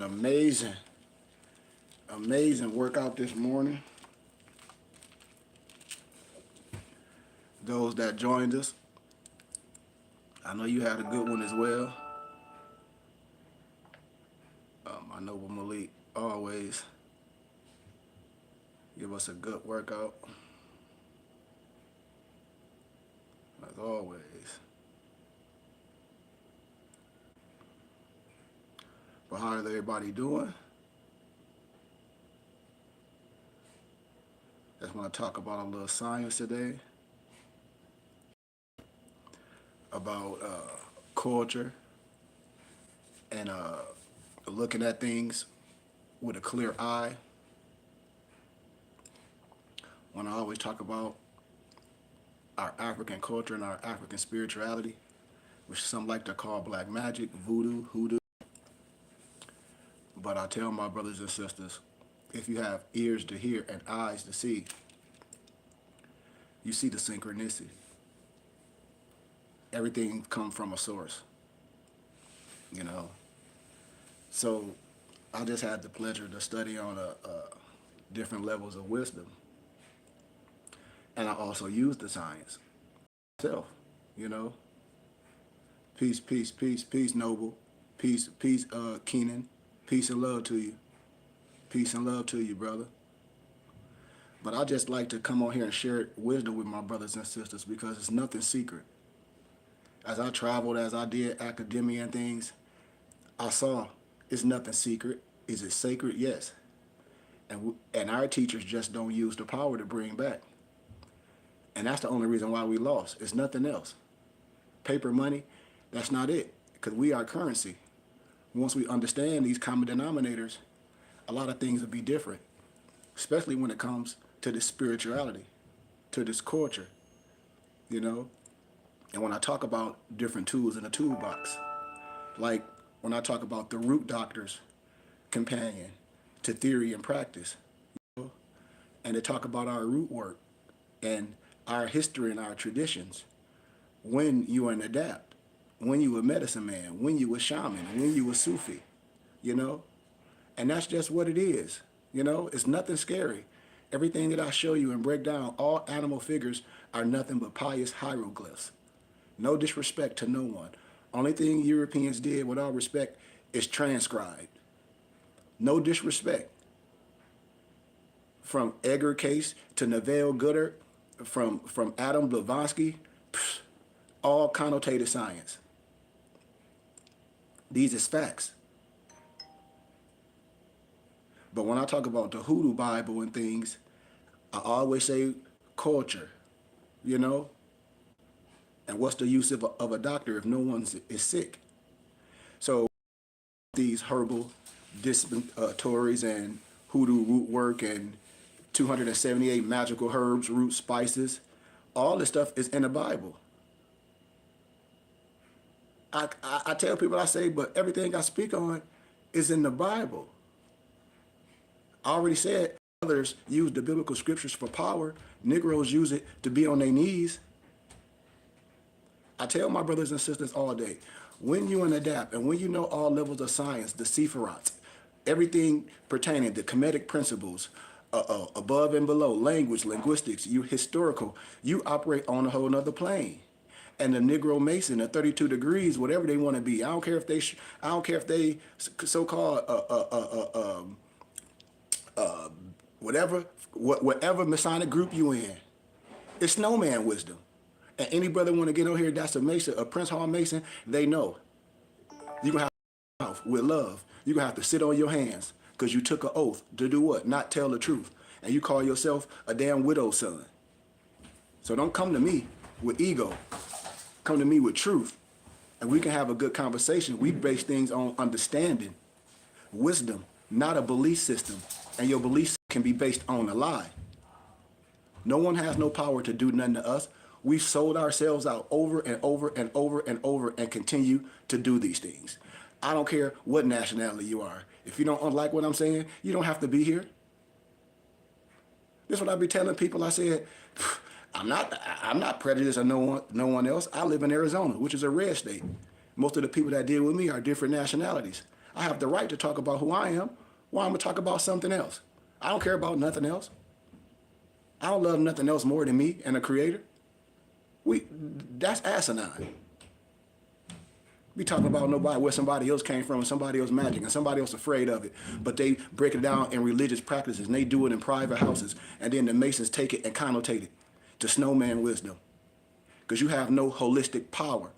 Amazing, amazing workout this morning. Those that joined us, I know you had a good one as well. I know Malik always give us a good workout, as always. But how is everybody doing? Just want to talk about a little science today, about culture and looking at things with a clear eye. When I always talk about our African culture and our African spirituality, which some like to call black magic, voodoo, hoodoo. But I tell my brothers and sisters, if you have ears to hear and eyes to see, you see the synchronicity. Everything comes from a source, you know. So I just had the pleasure to study on different levels of wisdom. And I also use the science myself, you know. Peace, peace, peace, peace, Noble. Peace, peace, Keenan. Peace and love to you. Peace and love to you, brother. But I just like to come on here and share wisdom with my brothers and sisters because it's nothing secret. As I traveled, as I did academia and things, I saw it's nothing secret. Is it sacred? Yes. And our teachers just don't use the power to bring back. And that's the only reason why we lost. It's nothing else. Paper money, that's not it. Because we are currency. Once we understand these common denominators, a lot of things will be different, especially when it comes to this spirituality, to this culture, you know? And when I talk about different tools in the toolbox, like when I talk about the root doctor's companion to theory and practice, you know? And to talk about our root work and our history and our traditions, when you are an adept, when you a medicine man, when you a shaman, when you a Sufi, you know? And that's just what it is, you know? It's nothing scary. Everything that I show you and break down, all animal figures are nothing but pious hieroglyphs. No disrespect to no one. Only thing Europeans did, with all respect, is transcribe. No disrespect. From Edgar Cayce to Neville Goddard, from Adam Blavatsky, all connotated science. These is facts. But when I talk about the hoodoo Bible and things, I always say culture, you know? And what's the use of a doctor if no one is sick? So these herbal dispensatories and hoodoo root work and 278 magical herbs, root spices, all this stuff is in the Bible. I tell people, I say, but everything I speak on is in the Bible. I already said others use the biblical scriptures for power. Negroes use it to be on their knees. I tell my brothers and sisters all day, when you adapt and when you know all levels of science, the Sephirots, everything pertaining to Kemetic principles, above and below, language, linguistics, you historical, you operate on a whole nother plane. And the Negro Mason, the 32 degrees, whatever they want to be. I don't care if they so-called whatever Masonic group you in. It's snowman wisdom. And any brother want to get on here that's a Mason, a Prince Hall Mason, they know. You're going to have to with love. You're going to have to sit on your hands because you took an oath to do what? Not tell the truth. And you call yourself a damn widow's son. So don't come to me with ego. Come to me with truth, and we can have a good conversation. We base things on understanding, wisdom, not a belief system. And your belief can be based on a lie. No one has no power to do nothing to us. We've sold ourselves out over and over and over and over and continue to do these things. I don't care what nationality you are. If you don't like what I'm saying, you don't have to be here. This is what I be telling people. I said, I'm not prejudiced or no one else. I live in Arizona, which is a red state. Most of the people that deal with me are different nationalities. I have the right to talk about who I am. Why I'm gonna talk about something else? I don't care about nothing else. I don't love nothing else more than me and the creator. That's asinine. We talking about nobody where somebody else came from and somebody else magic and somebody else afraid of it. But they break it down in religious practices and they do it in private houses. And then the Masons take it and connotate it to snowman wisdom. Because you have no holistic power.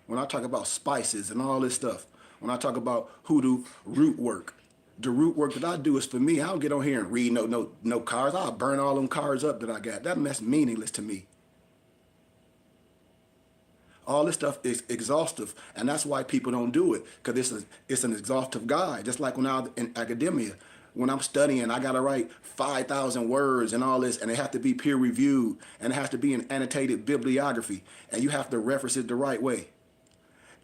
When I talk about spices and all this stuff, when I talk about hoodoo root work, the root work that I do is for me. I don't get on here and read no cards. I'll burn all them cards up that I got. That mess meaningless to me. All this stuff is exhaustive, and that's why people don't do it, because it's an exhaustive guide. Just like when I was in academia, when I'm studying, I gotta write 5,000 words and all this, and they have to be peer reviewed, and it has to be an annotated bibliography, and you have to reference it the right way.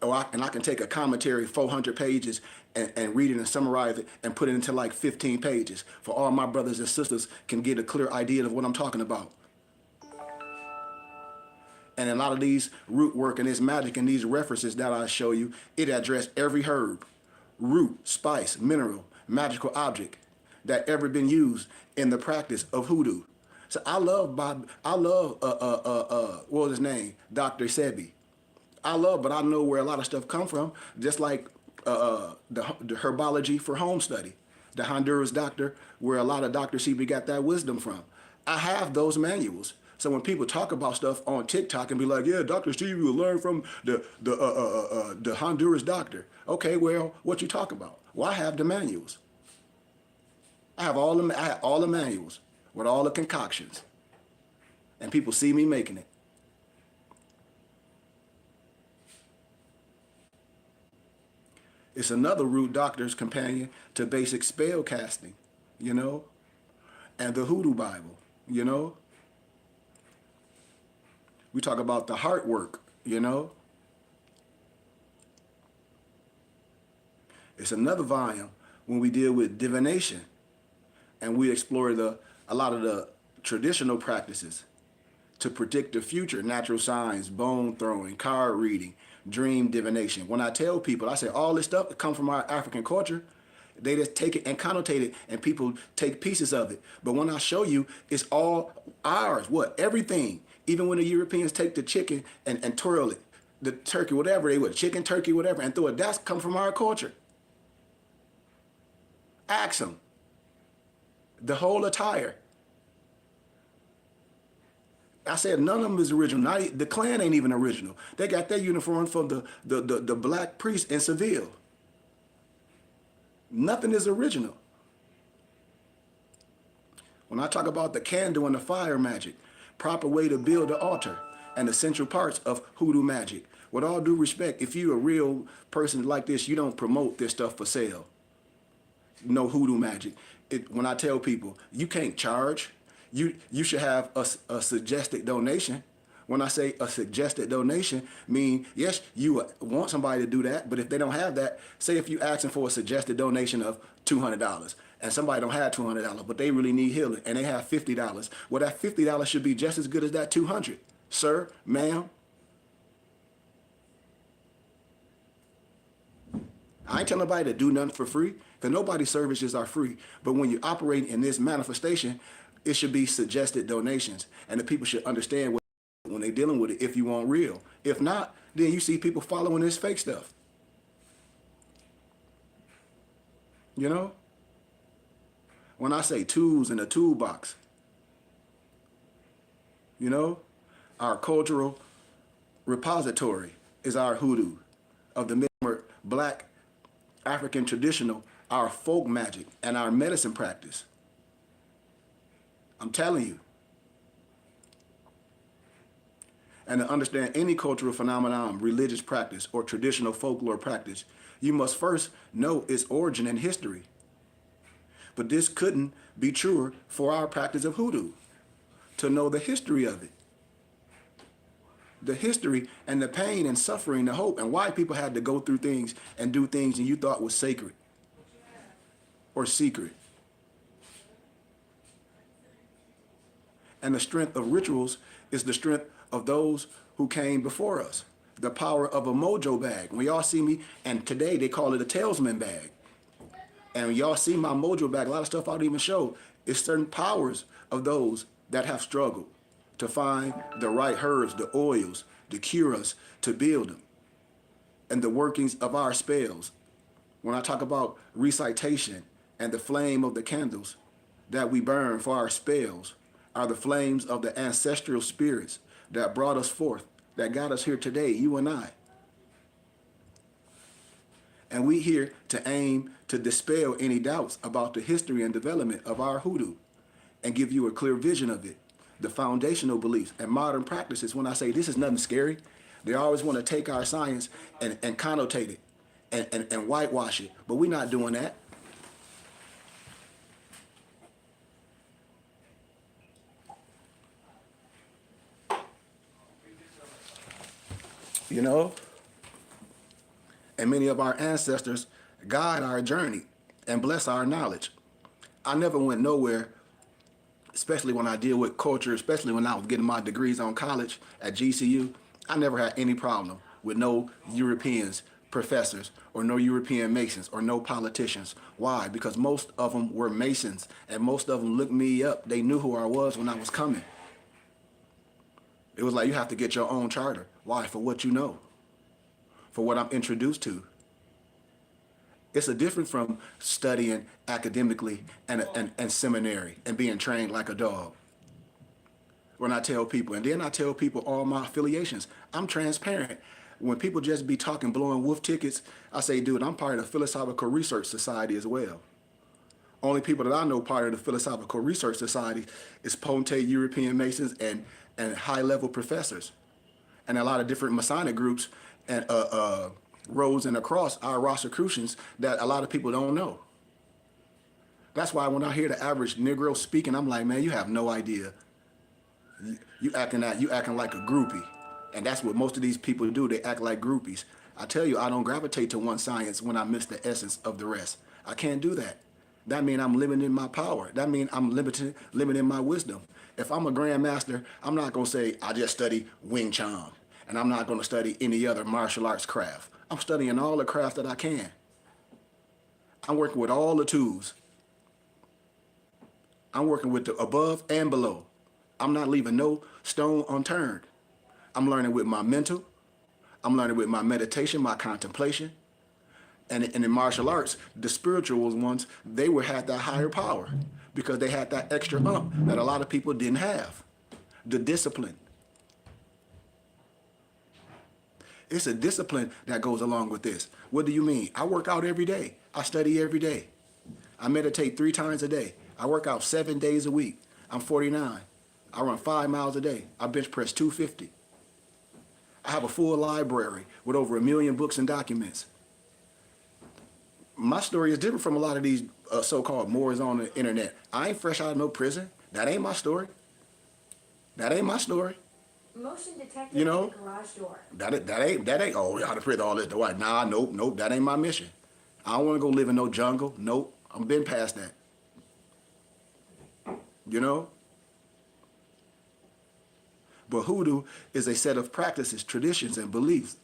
And I can take a commentary, 400 pages, and read it and summarize it and put it into like 15 pages for all my brothers and sisters can get a clear idea of what I'm talking about. And a lot of these root work and this magic and these references that I show you, it address every herb, root, spice, mineral, magical object that ever been used in the practice of hoodoo. So I love what was his name? Dr. Sebi. But I know where a lot of stuff come from, just like the herbology for home study, the Honduras doctor, where a lot of Dr. Sebi got that wisdom from. I have those manuals. So when people talk about stuff on TikTok and be like, yeah, Dr. Sebi will learn from the Honduras doctor. Okay, well, what you talk about? Well, I have the manuals. I have all the manuals with all the concoctions. And people see me making it. It's another root doctor's companion to basic spell casting, you know, and the Hoodoo Bible, you know. We talk about the heart work, you know. It's another volume when we deal with divination and we explore a lot of the traditional practices to predict the future, natural signs, bone throwing, card reading, dream divination. When I tell people, I say all this stuff that comes from our African culture, they just take it and connotate it and people take pieces of it. But when I show you, it's all ours, everything. Even when the Europeans take the chicken and twirl it, the turkey, whatever they would, chicken, turkey, whatever, and throw it, that's come from our culture. Ask them. The whole attire. I said none of them is original. The Klan ain't even original. They got their uniform from the black priest in Seville. Nothing is original. When I talk about the candle and the fire magic, proper way to build the altar, and essential parts of hoodoo magic, with all due respect, if you're a real person like this, you don't promote this stuff for sale. No hoodoo magic. When I tell people, you can't charge. You should have a suggested donation. When I say a suggested donation, mean, yes, you want somebody to do that, but if they don't have that, say if you asking for a suggested donation of $200, and somebody don't have $200, but they really need healing, and they have $50, well, that $50 should be just as good as that $200. Sir, ma'am. I ain't telling nobody to do nothing for free, because nobody's services are free. But when you operate in this manifestation, it should be suggested donations, and the people should understand when they're dealing with it if you want real. If not, then you see people following this fake stuff. You know? When I say tools in a toolbox, you know, our cultural repository is our hoodoo of the black African traditional, our folk magic, and our medicine practice. I'm telling you. And to understand any cultural phenomenon, religious practice, or traditional folklore practice, you must first know its origin and history. But this couldn't be truer for our practice of hoodoo, to know the history of it. The history and the pain and suffering, the hope, and why people had to go through things and do things that you thought was sacred or secret. And the strength of rituals is the strength of those who came before us. The power of a mojo bag. When y'all see me, and today they call it a talesman bag. And when y'all see my mojo bag, a lot of stuff I don't even show. It's certain powers of those that have struggled to find the right herbs, the oils, the cures to build them, and the workings of our spells. When I talk about recitation and the flame of the candles that we burn for our spells are the flames of the ancestral spirits that brought us forth, that got us here today, you and I. And we here to aim to dispel any doubts about the history and development of our hoodoo and give you a clear vision of it, the foundational beliefs and modern practices. When I say this is nothing scary, they always want to take our science and connotate it and whitewash it, but we're not doing that. You know? And many of our ancestors guide our journey and bless our knowledge. I never went nowhere, especially when I deal with culture, especially when I was getting my degrees on college at GCU. I never had any problem with no Europeans, professors, or no European Masons, or no politicians. Why? Because most of them were Masons, and most of them looked me up. They knew who I was when I was coming. It was like, you have to get your own charter. Why? For what you know, for what I'm introduced to. It's a difference from studying academically and seminary and being trained like a dog. When I tell people, and then I tell people all my affiliations, I'm transparent. When people just be talking, blowing wolf tickets, I say, dude, I'm part of the Philosophical Research Society as well. Only people that I know part of the Philosophical Research Society is Ponte European Masons and high-level professors. And a lot of different Masonic groups and Rose and across our Rosicrucians that a lot of people don't know. That's why when I hear the average Negro speaking, I'm like, man, you have no idea. You acting like a groupie. And that's what most of these people do. They act like groupies. I tell you, I don't gravitate to one science when I miss the essence of the rest. I can't do that. That means I'm limiting my power. That means I'm limiting my wisdom. If I'm a grandmaster, I'm not going to say I just study Wing Chun. And I'm not going to study any other martial arts craft. I'm studying all the crafts that I can. I'm working with all the tools. I'm working with the above and below. I'm not leaving no stone unturned. I'm learning with my mental. I'm learning with my meditation, my contemplation. And in martial arts, the spiritual ones, they had that higher power because they had that extra that a lot of people didn't have. The discipline. It's a discipline that goes along with this. What do you mean? I work out every day. I study every day. I meditate 3 times a day. I work out 7 days a week. I'm 49. I run 5 miles a day. I bench press 250. I have a full library with over 1 million books and documents. My story is different from a lot of these so-called Moors on the internet. I ain't fresh out of no prison. That ain't my story. That ain't my story. Motion detected You know, at the garage door. That ain't, oh, out of prison, all this, the white. Nah, nope, that ain't my mission. I don't want to go live in no jungle. Nope, I've been past that. You know? But hoodoo is a set of practices, traditions, and beliefs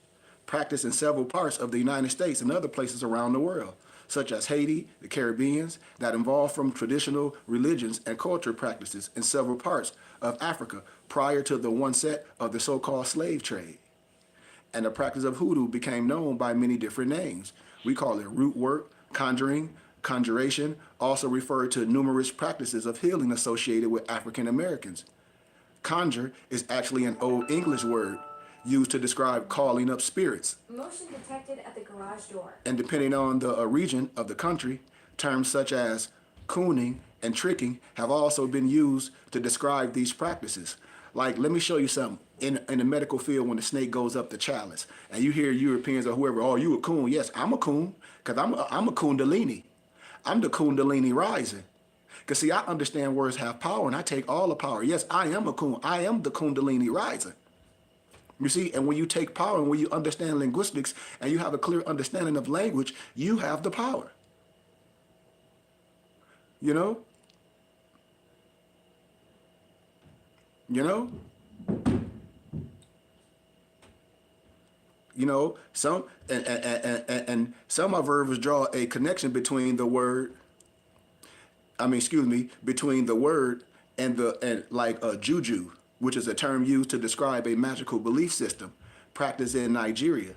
practiced in several parts of the United States and other places around the world, such as Haiti, the Caribbeans, that involve from traditional religions and culture practices in several parts of Africa prior to the onset of the so-called slave trade. And the practice of hoodoo became known by many different names. We call it root work, conjuring, conjuration, also referred to numerous practices of healing associated with African Americans. Conjure is actually an Old English word used to describe calling up spirits. Motion detected at the garage door. And depending on the region of the country, terms such as cooning and tricking have also been used to describe these practices. Like, let me show you something. In the medical field, when the snake goes up the chalice, and you hear Europeans or whoever, oh, you a coon. Yes, I'm a coon, because I'm a kundalini. I'm the kundalini rising. Because, see, I understand words have power, and I take all the power. Yes, I am a coon. I am the kundalini rising. You see, and when you take power and when you understand linguistics and you have a clear understanding of language, you have the power. You know? You know? You know, some and some observers draw a connection between the word. I mean, excuse me, between the word and the and like juju, which is a term used to describe a magical belief system practiced in Nigeria.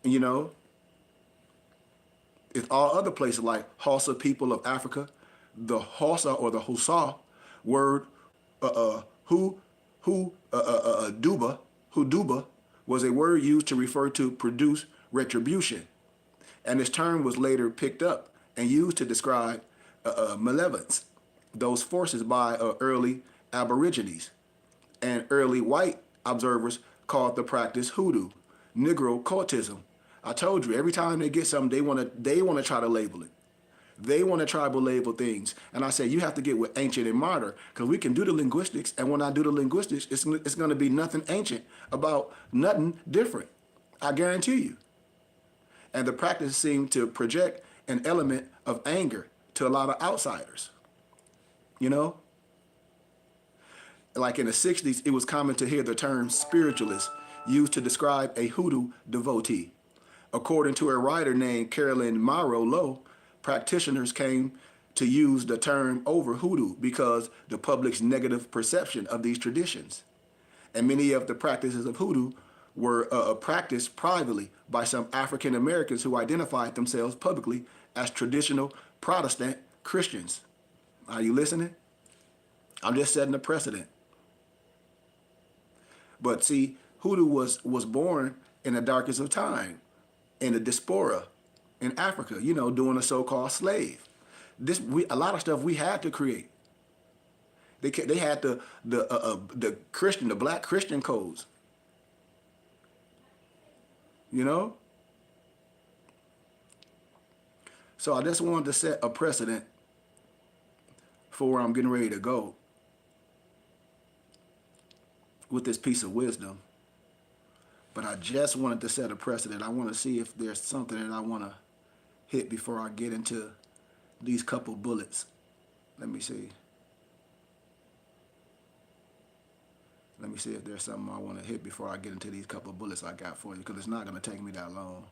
You know, in all other places like Hausa people of Africa, the Hausa or the Hausa word, who, duba, huduba, was a word used to refer to produce retribution, and this term was later picked up and used to describe malevolence, those forces by early Aborigines and early white observers called the practice hoodoo, Negro cultism. I told you every time they get something, they want to try to label it. They want to tribal label things, and I say you have to get with ancient and modern because we can do the linguistics, and when I do the linguistics, it's going to be nothing ancient about nothing different. I guarantee you. And the practice seemed to project an element of anger to a lot of outsiders. You know, like in the 60s, it was common to hear the term spiritualist used to describe a hoodoo devotee. According to a writer named Carolyn Monroe Lowe, practitioners came to use the term over hoodoo because the public's negative perception of these traditions. And many of the practices of hoodoo were practiced privately by some African Americans who identified themselves publicly as traditional Protestant Christians. Are you listening? I'm just setting a precedent. But see, hoodoo was born in the darkest of time, in the diaspora, in Africa, you know, doing a so-called slave. A lot of stuff we had to create. They had the black Christian codes. You know? So I just wanted to set a precedent for where I'm getting ready to go with this piece of wisdom. But I just wanted to set a precedent. I want to see if there's something that I want to hit before I get into these couple bullets. Let me see. Let me see if there's something I want to hit before I get into these couple of bullets I got for you, because it's not going to take me that long.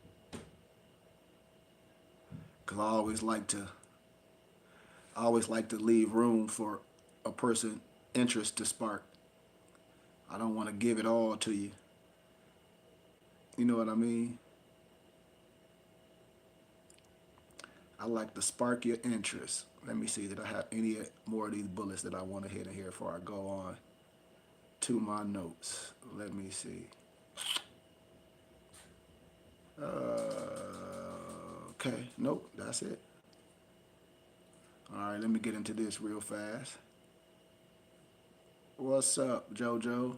Because I always like to leave room for a person's interest to spark. I don't want to give it all to you. You know what I mean? I like to spark your interest. Let me see, did I have any more of these bullets that I want to hit in here before I go on to my notes? Let me see. Okay, nope, that's it. All right, let me get into this real fast. What's up, JoJo?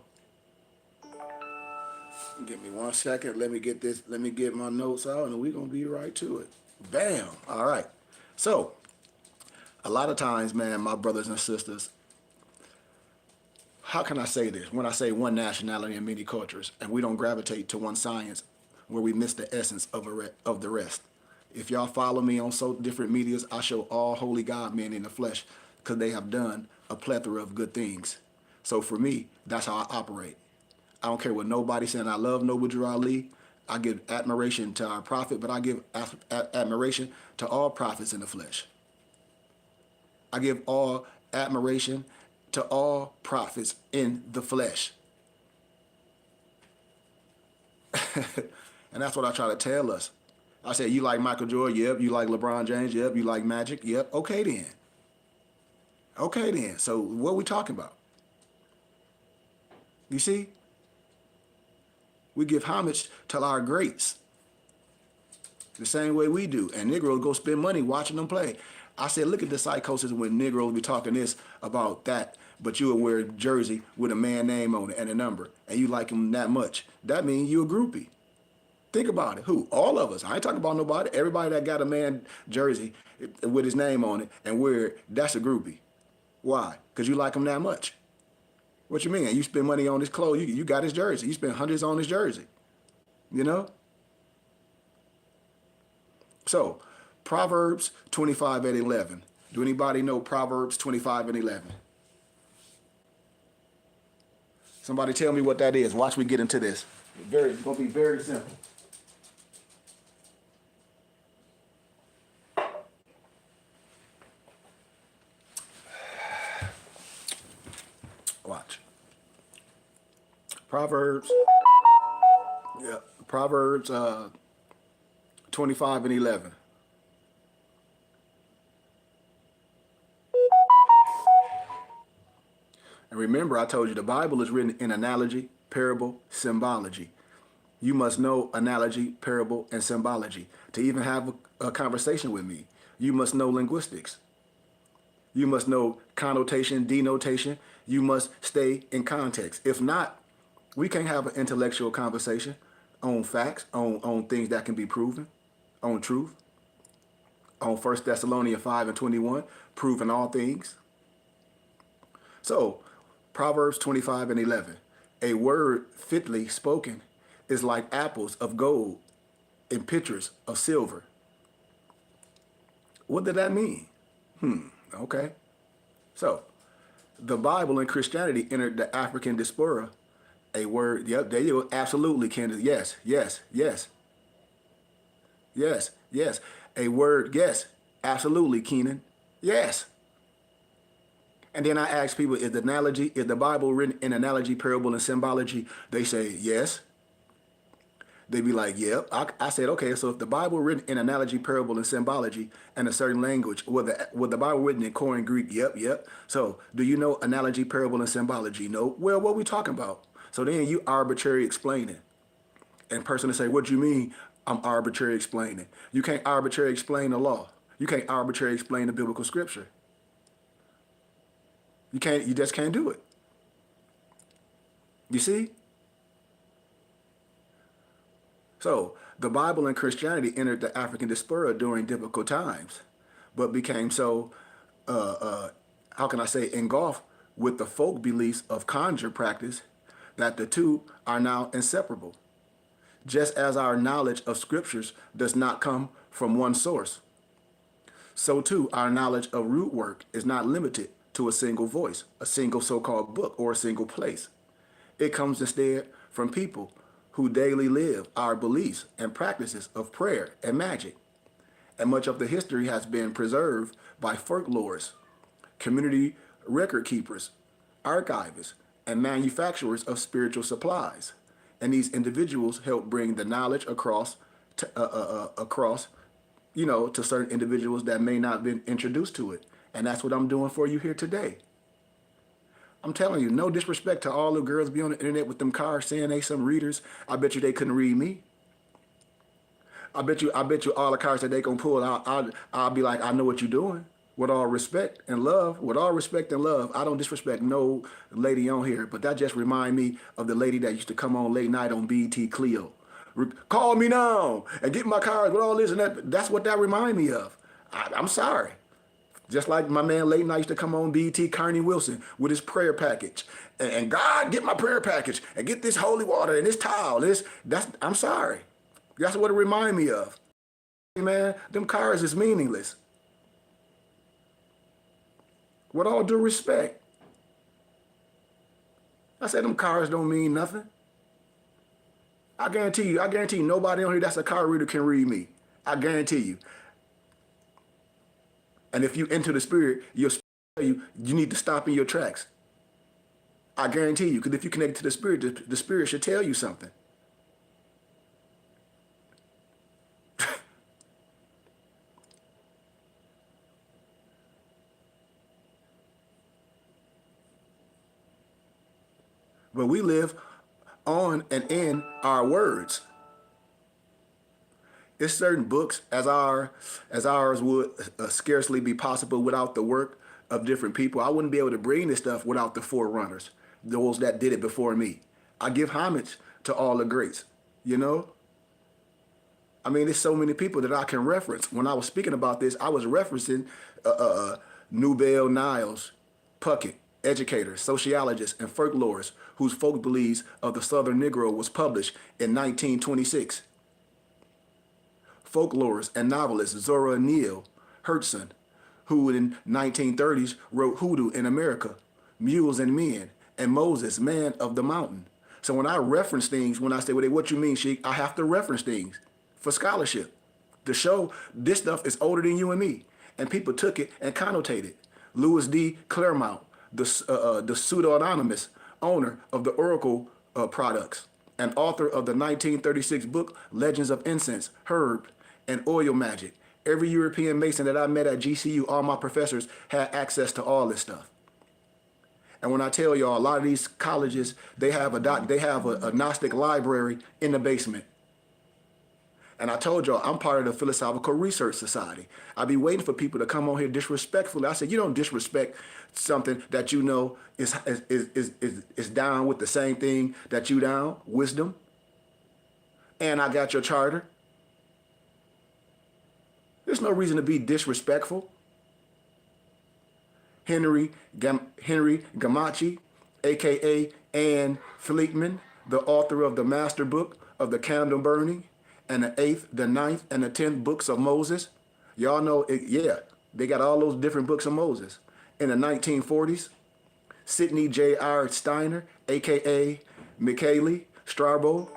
Give me 1 second. Let me get my notes out, and we're gonna be right to it. Bam. All right. So, a lot of times, man, my brothers and sisters, how can I say this? When I say one nationality and many cultures, and we don't gravitate to one science, where we miss the essence of the rest. If y'all follow me on so different medias, I show all holy God men in the flesh, because they have done a plethora of good things. So for me, that's how I operate. I don't care what nobody's saying. I love Noble Drew Ali. I give admiration to our prophet, but I give admiration to all prophets in the flesh. I give all admiration to all prophets in the flesh. And that's what I try to tell us. I say, you like Michael Jordan? Yep. You like LeBron James? Yep. You like Magic? Yep. Okay then. Okay then. So what are we talking about? You see? We give homage to our greats the same way we do. And Negroes go spend money watching them play. I said, look at the psychosis when Negroes be talking this about that, but you will wear a jersey with a man name on it and a number, and you like him that much. That means you a groupie. Think about it. Who? All of us. I ain't talking about nobody. Everybody that got a man jersey with his name on it and wear it, that's a groupie. Why? Because you like him that much. What you mean? You spend money on his clothes. You got his jersey. You spend hundreds on his jersey. You know? So, Proverbs 25:11. Do anybody know Proverbs 25:11? Somebody tell me what that is. Watch me get into this. It's gonna be very simple. Watch. Proverbs, yeah, Proverbs 25 and 11. And remember, I told you the Bible is written in analogy, parable, symbology. You must know analogy, parable, and symbology. To even have a conversation with me, you must know linguistics. You must know connotation, denotation. You must stay in context. If not, we can't have an intellectual conversation on facts, on things that can be proven, on truth, on 1 Thessalonians 5 and 21, proving all things. So, Proverbs 25 and 11. A word fitly spoken is like apples of gold in pitchers of silver. What did that mean? Okay. So, the Bible and Christianity entered the African diaspora. A word, yep, there you go. Absolutely, Candace. Yes, yes, yes, yes, yes. A word, yes. Absolutely, Keenan. Yes. And then I ask people, is the Bible written in analogy, parable, and symbology? They say yes. They be like, yep. I said, okay, so if the Bible written in analogy, parable, and symbology and a certain language, was the Bible written in Koine Greek? Yep, yep. So do you know analogy, parable, and symbology? No. Well, what we talking about? So then you arbitrary explaining. And person to say, what do you mean I'm arbitrary explaining? You can't arbitrary explain the law. You can't arbitrary explain the biblical scripture. You just can't do it. You see? So the Bible and Christianity entered the African diaspora during difficult times, but became so, how can I say, engulfed with the folk beliefs of conjure practice that the two are now inseparable. Just as our knowledge of scriptures does not come from one source, so too our knowledge of root work is not limited to a single voice, a single so-called book, or a single place. It comes instead from people who daily live our beliefs and practices of prayer and magic. And much of the history has been preserved by folklorists, community record keepers, archivists, and manufacturers of spiritual supplies. And these individuals help bring the knowledge across, to certain individuals that may not have been introduced to it. And that's what I'm doing for you here today. I'm telling you, no disrespect to all the girls be on the internet with them cars saying they some readers. I bet you they couldn't read me. I bet you all the cars that they gonna pull out, I'll be like, I know what you're doing. With all respect and love, I don't disrespect no lady on here, but that just remind me of the lady that used to come on late night on BT Clio. Call me now and get my cars with all this and that. That's what that remind me of. I'm sorry. Just like my man late night used to come on BT Carney Wilson with his prayer package. And God, get my prayer package and get this holy water and this towel. I'm sorry. That's what it remind me of. Hey man, them cars is meaningless. With all due respect. I said them cars don't mean nothing. I guarantee you, nobody on here that's a car reader can read me. I guarantee you. And if you enter the spirit, your spirit tell you need to stop in your tracks. I guarantee you, because if you connect to the spirit should tell you something. But we live on and in our words. It's certain books as ours would scarcely be possible without the work of different people. I wouldn't be able to bring this stuff without the forerunners, those that did it before me. I give homage to all the greats, you know? I mean, there's so many people that I can reference. When I was speaking about this, I was referencing Nubel Niles, Puckett, educators, sociologists, and folklorists whose folk beliefs of the Southern Negro was published in 1926. Folklorist and novelist Zora Neale Hurston, who in 1930s wrote Hoodoo in America, Mules and Men, and Moses, Man of the Mountain. So when I reference things, when I say, well, what you mean, Sheik, I have to reference things for scholarship to show this stuff is older than you and me. And people took it and connotated it. Louis D. Claremont, the pseudo-anonymous owner of the Oracle products and author of the 1936 book Legends of Incense, Herb, and Oil Magic. Every European Mason that I met at GCU, all my professors had access to all this stuff. And when I tell y'all, a lot of these colleges, they have a Gnostic library in the basement. And I told y'all, I'm part of the Philosophical Research Society. I be waiting for people to come on here disrespectfully. I said, you don't disrespect something that you know is down with the same thing that you down, wisdom. And I got your charter. There's no reason to be disrespectful. Henry Gamache, a.k.a. Anne Fleetman, the author of the Master Book of the Candle Burning, and the 8th, the 9th, and the 10th books of Moses. Y'all know, they got all those different books of Moses. In the 1940s, Sidney J.R. Steiner, a.k.a. Michele Strabo,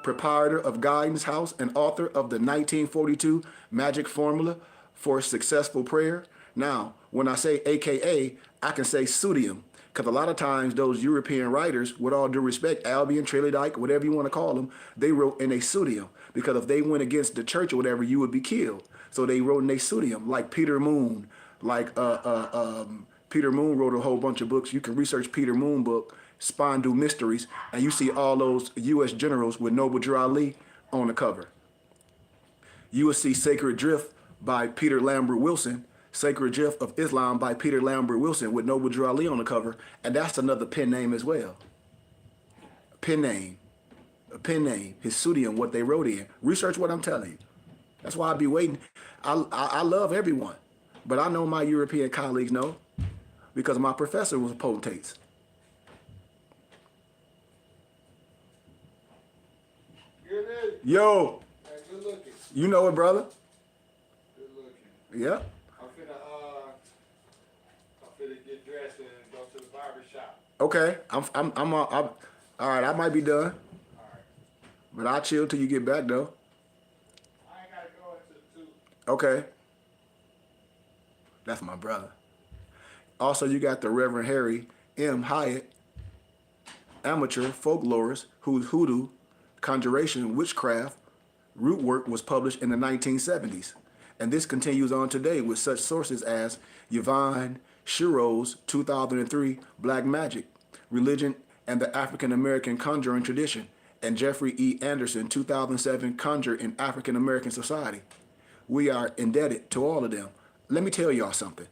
proprietor of Guidance House and author of the 1942 Magic Formula for Successful Prayer. Now, when I say AKA, I can say pseudium, because a lot of times those European writers, with all due respect, Albion, Traley-Dyke, whatever you want to call them, they wrote in a pseudium, because if they went against the church or whatever, you would be killed. So they wrote in a pseudium, like Peter Moon, Peter Moon wrote a whole bunch of books. You can research Peter Moon book, Spondu Mysteries, and you see all those U.S. generals with Noble Drew Ali on the cover. You will see Sacred Drift by Peter Lambert Wilson, Sacred Drift of Islam by Peter Lambert Wilson with Noble Drew Ali on the cover, and that's another pen name as well. A pen name, his pseudium, what they wrote in. Research what I'm telling you. That's why I be waiting. I love everyone, but I know my European colleagues know because my professor was potentates. Yo, Good looking. you know it, brother. Good looking. Yeah. I'm finna get dressed and go to the barber shop. Okay. I'm all right. I might be done, Alright. but I'll chill till you get back though. I ain't gotta go until 2. Okay. That's my brother. Also, you got the Reverend Harry M. Hyatt, amateur folklorist, whose hoodoo, conjuration, witchcraft, root work was published in the 1970s. And this continues on today with such sources as Yvonne Shiro's 2003 Black Magic, Religion and the African American Conjuring Tradition, and Jeffrey E. Anderson 2007 Conjure in African American Society. We are indebted to all of them. Let me tell y'all something.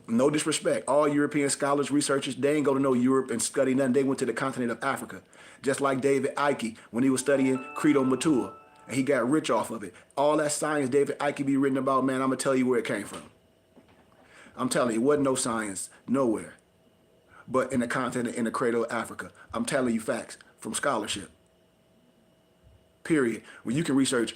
No disrespect. All European scholars, researchers, they ain't go to know Europe and study nothing. They went to the continent of Africa. Just like David Icke when he was studying Credo Matua. And he got rich off of it. All that science David Icke be written about, man, I'm going to tell you where it came from. I'm telling you, it wasn't no science nowhere. But in the continent, in the cradle of Africa. I'm telling you facts from scholarship. Period. When you can research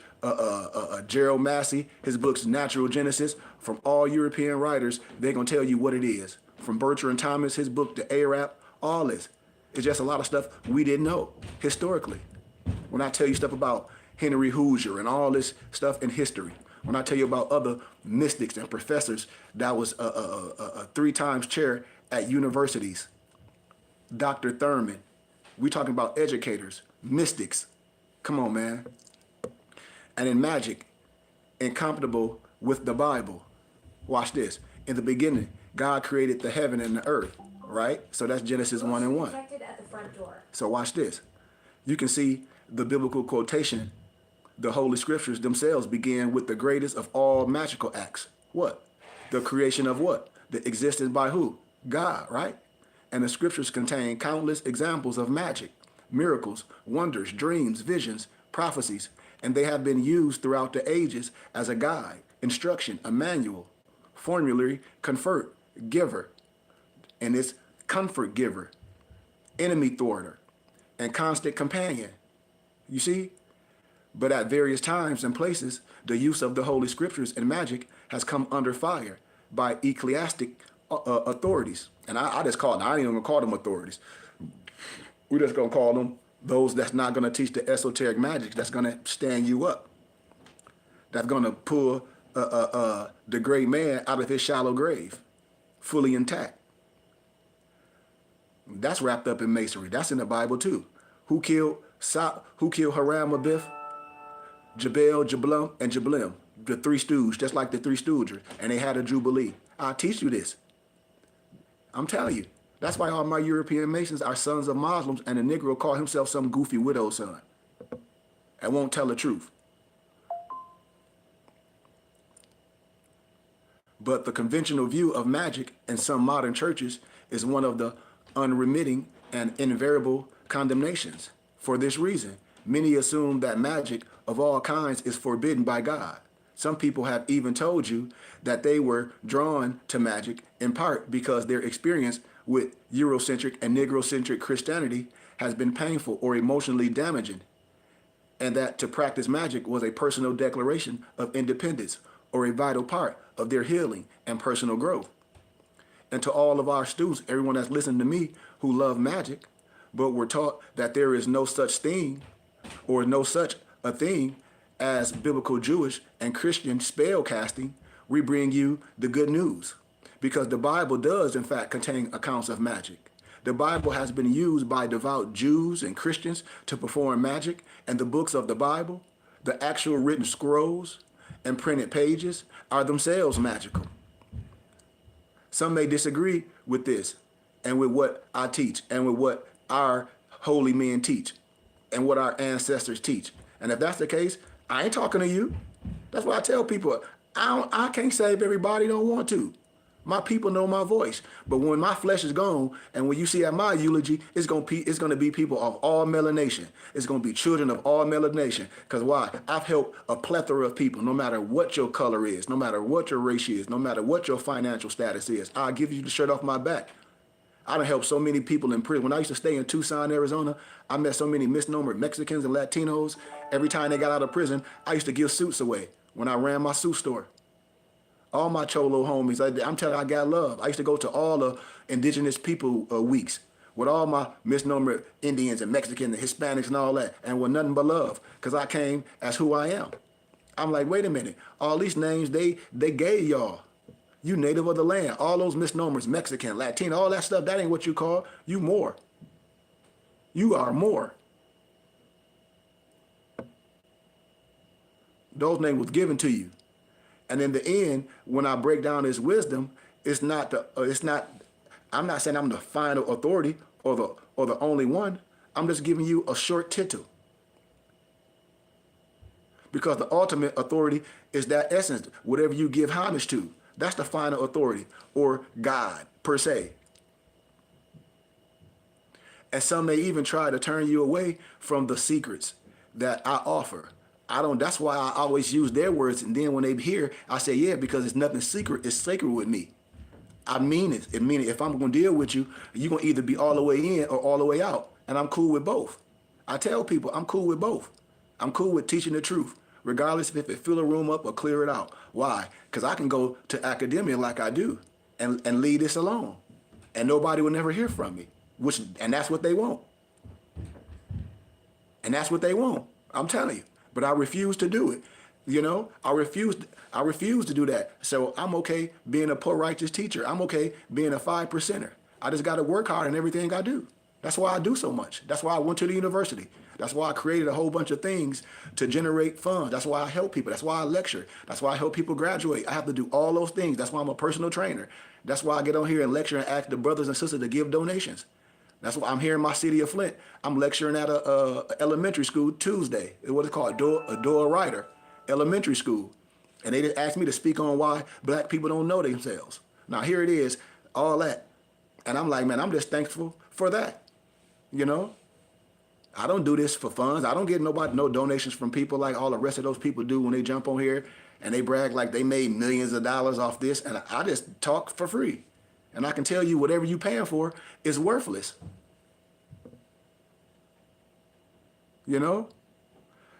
Gerald Massey, his books Natural Genesis, from all European writers, they're going to tell you what it is. From Bertrand Thomas, his book, The Arab, all this. It's just a lot of stuff we didn't know historically. When I tell you stuff about Henry Hoosier and all this stuff in history, when I tell you about other mystics and professors that was a 3 times chair at universities, Dr. Thurman, we talking about educators, mystics. Come on, man. And in magic, incompatible with the Bible. Watch this. In the beginning, God created the heaven and the earth, right? So that's Genesis 1 and 1. Detected at the front door. So watch this. You can see the biblical quotation. The Holy Scriptures themselves begin with the greatest of all magical acts. What? The creation of what? The existence by who? God, right? And the Scriptures contain countless examples of magic, miracles, wonders, dreams, visions, prophecies, and they have been used throughout the ages as a guide, instruction, a manual, formulary, comfort, giver, and it's comfort giver, enemy thwarter, and constant companion. You see? But at various times and places, the use of the Holy Scriptures and magic has come under fire by ecclesiastic authorities. And I just call them, I ain't even gonna call them authorities. We're just gonna call them Those that's not going to teach the esoteric magic that's going to stand you up. That's going to pull the great man out of his shallow grave, fully intact. That's wrapped up in masonry. That's in the Bible too. Who killed Haram Abith, Jabal, Jablum, and Jablim? The three stooges, just like the three stoogers, and they had a jubilee. I'll teach you this. I'm telling you. That's why all my European Masons are sons of Muslims, and the Negro call himself some goofy widow son and won't tell the truth. But the conventional view of magic in some modern churches is one of the unremitting and invariable condemnations. For this reason, many assume that magic of all kinds is forbidden by God. Some people have even told you that they were drawn to magic in part because their experience with Eurocentric and Negrocentric Christianity has been painful or emotionally damaging, and that to practice magic was a personal declaration of independence or a vital part of their healing and personal growth. And to all of our students, everyone that's listening to me who love magic, but were taught that there is no such thing or no such a thing as biblical Jewish and Christian spell casting, we bring you the good news. Because the Bible does, in fact, contain accounts of magic. The Bible has been used by devout Jews and Christians to perform magic, and the books of the Bible, the actual written scrolls and printed pages, are themselves magical. Some may disagree with this and with what I teach and with what our holy men teach and what our ancestors teach. And if that's the case, I ain't talking to you. That's why I tell people, I can't save everybody, don't want to. My people know my voice. But when my flesh is gone, and when you see at my eulogy, it's going to be people of all melanation. It's going to be children of all melanation. Because why? I've helped a plethora of people, no matter what your color is, no matter what your race is, no matter what your financial status is. I'll give you the shirt off my back. I done helped so many people in prison. When I used to stay in Tucson, Arizona, I met so many misnomer Mexicans and Latinos. Every time they got out of prison, I used to give suits away when I ran my suit store. All my Cholo homies, I'm telling you, I got love. I used to go to all the indigenous people weeks with all my misnomer Indians and Mexicans and Hispanics and all that, and with nothing but love, because I came as who I am. I'm like, wait a minute, all these names they gave y'all. You native of the land, all those misnomers, Mexican, Latino, all that stuff, that ain't what you call. You more. You are more. Those names was given to you. And in the end, when I break down this wisdom, I'm not saying I'm the final authority or the only one. I'm just giving you a short tittle. Because the ultimate authority is that essence, whatever you give homage to. That's the final authority, or God, per se. And some may even try to turn you away from the secrets that I offer. That's why I always use their words, and then when they hear, I say, yeah, because it's nothing secret, it's sacred with me. I mean it. If I'm going to deal with you, you're going to either be all the way in or all the way out, and I'm cool with both. I tell people I'm cool with both. I'm cool with teaching the truth, regardless if it fill a room up or clear it out. Why? Because I can go to academia like I do and leave this alone, and nobody will never hear from me, and that's what they want. And that's what they want. I'm telling you. But I refuse to do it. You know, I refuse to do that. So I'm okay being a poor righteous teacher. I'm okay being a 5%er. I just got to work hard in everything I do. That's why I do so much. That's why I went to the university. That's why I created a whole bunch of things to generate funds. That's why I help people. That's why I lecture. That's why I help people graduate. I have to do all those things. That's why I'm a personal trainer. That's why I get on here and lecture and ask the brothers and sisters to give donations. That's why I'm here in my city of Flint. I'm lecturing at a elementary school Tuesday. What it's called, Adore Writer Elementary School. And they just asked me to speak on why black people don't know themselves. Now here it is, all that. And I'm like, man, I'm just thankful for that. You know? I don't do this for funds. I don't get no donations from people like all the rest of those people do when they jump on here and they brag like they made millions of dollars off this. And I just talk for free. And I can tell you whatever you're paying for is worthless. You know?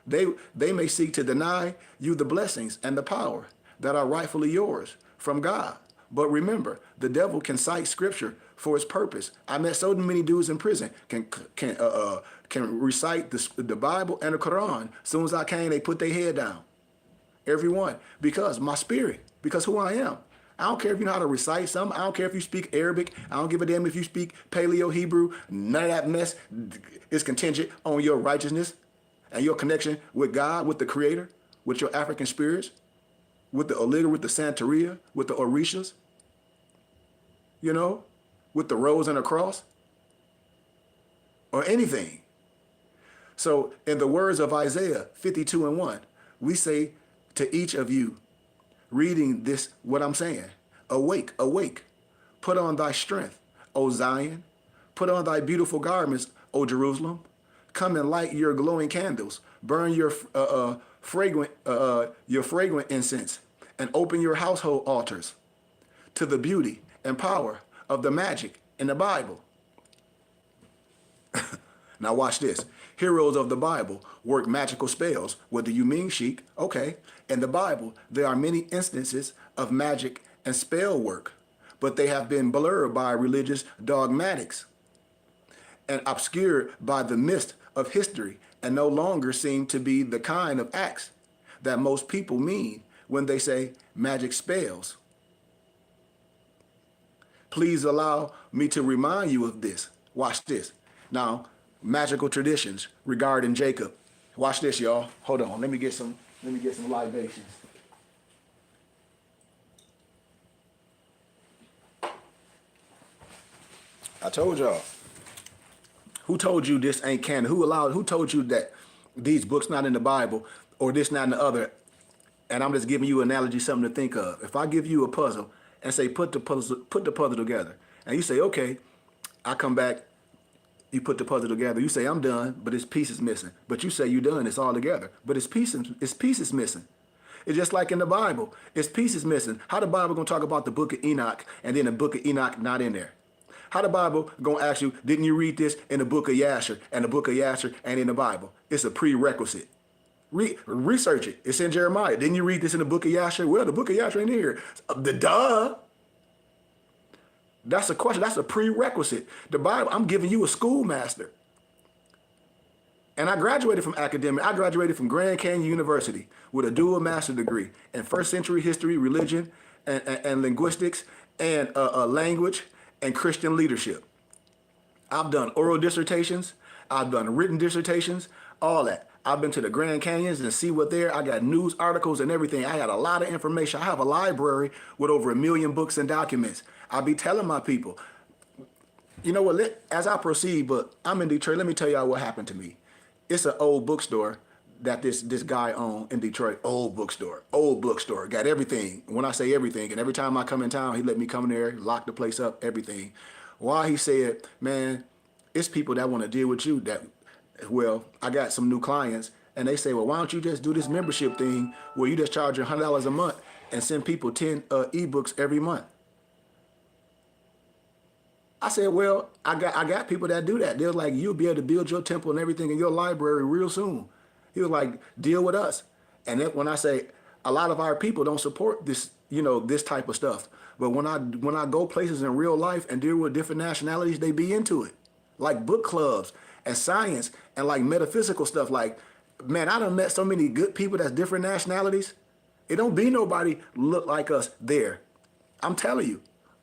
They may seek to deny you the blessings and the power that are rightfully yours from God, But remember, the devil can cite scripture for his purpose. I met so many dudes in prison can recite the Bible and the Quran. As soon as I came, they put their head down. Everyone, because my spirit, because who I am. I don't care if you know how to recite something. I don't care if you speak Arabic. I don't give a damn if you speak Paleo Hebrew. None of that mess is contingent on your righteousness and your connection with God, with the Creator, with your African spirits, with the Oliga, with the Santeria, with the Orishas, you know, with the rose and the cross, or anything. So in the words of Isaiah 52:1, we say to each of you, reading this, what I'm saying, awake, awake, put on thy strength, O Zion, put on thy beautiful garments, O Jerusalem, come and light your glowing candles, burn your fragrant incense, and open your household altars to the beauty and power of the magic in the Bible. Now watch this. Heroes of the Bible work magical spells. What do you mean, Sheik? Okay. In the Bible, there are many instances of magic and spell work, but they have been blurred by religious dogmatics and obscured by the mist of history and no longer seem to be the kind of acts that most people mean when they say magic spells. Please allow me to remind you of this. Watch this. Now, magical traditions regarding Jacob. Watch this, y'all. Hold on. Let me get some libations. I told y'all. Who told you this ain't canon? Who told you that these books not in the Bible or this not in the other? And I'm just giving you an analogy, something to think of. If I give you a puzzle and say put the puzzle together, and you say, okay, I come back, you put the puzzle together. You say, I'm done, but this piece is missing. But you say you done, it's all together. But it's pieces missing. It's just like in the Bible. It's pieces missing. How the Bible gonna talk about the book of Enoch and then the book of Enoch not in there? How the Bible gonna ask you, didn't you read this in the book of Yasher and the book of Yasher and in the Bible? It's a prerequisite. Research it. It's in Jeremiah. Didn't you read this in the book of Yasher? Well, the book of Yasher ain't here. Duh. That's a question. That's a prerequisite. The Bible, I'm giving you a schoolmaster. And I graduated from academic. I graduated from Grand Canyon University with a dual master's degree in first century history, religion, and linguistics, and language, and Christian leadership. I've done oral dissertations. I've done written dissertations, all that. I've been to the Grand Canyons and see what there. I got news articles and everything. I got a lot of information. I have a library with over 1 million books and documents. I be telling my people, you know what, as I proceed, but I'm in Detroit, let me tell y'all what happened to me. It's an old bookstore that this guy owned in Detroit. Old bookstore, got everything. When I say everything, and every time I come in town, he let me come in there, lock the place up, everything. Why he said, man, it's people that want to deal with you that, well, I got some new clients, and they say, well, why don't you just do this membership thing where you just charge $100 a month and send people 10 ebooks every month? I said, well, I got people that do that. They're like, you'll be able to build your temple and everything in your library real soon. He was like, deal with us. And then when I say a lot of our people don't support this, this type of stuff. But when I go places in real life and deal with different nationalities, they be into it. Like book clubs and science and like metaphysical stuff. Like, man, I done met so many good people that's different nationalities. It don't be nobody look like us there. I'm telling you.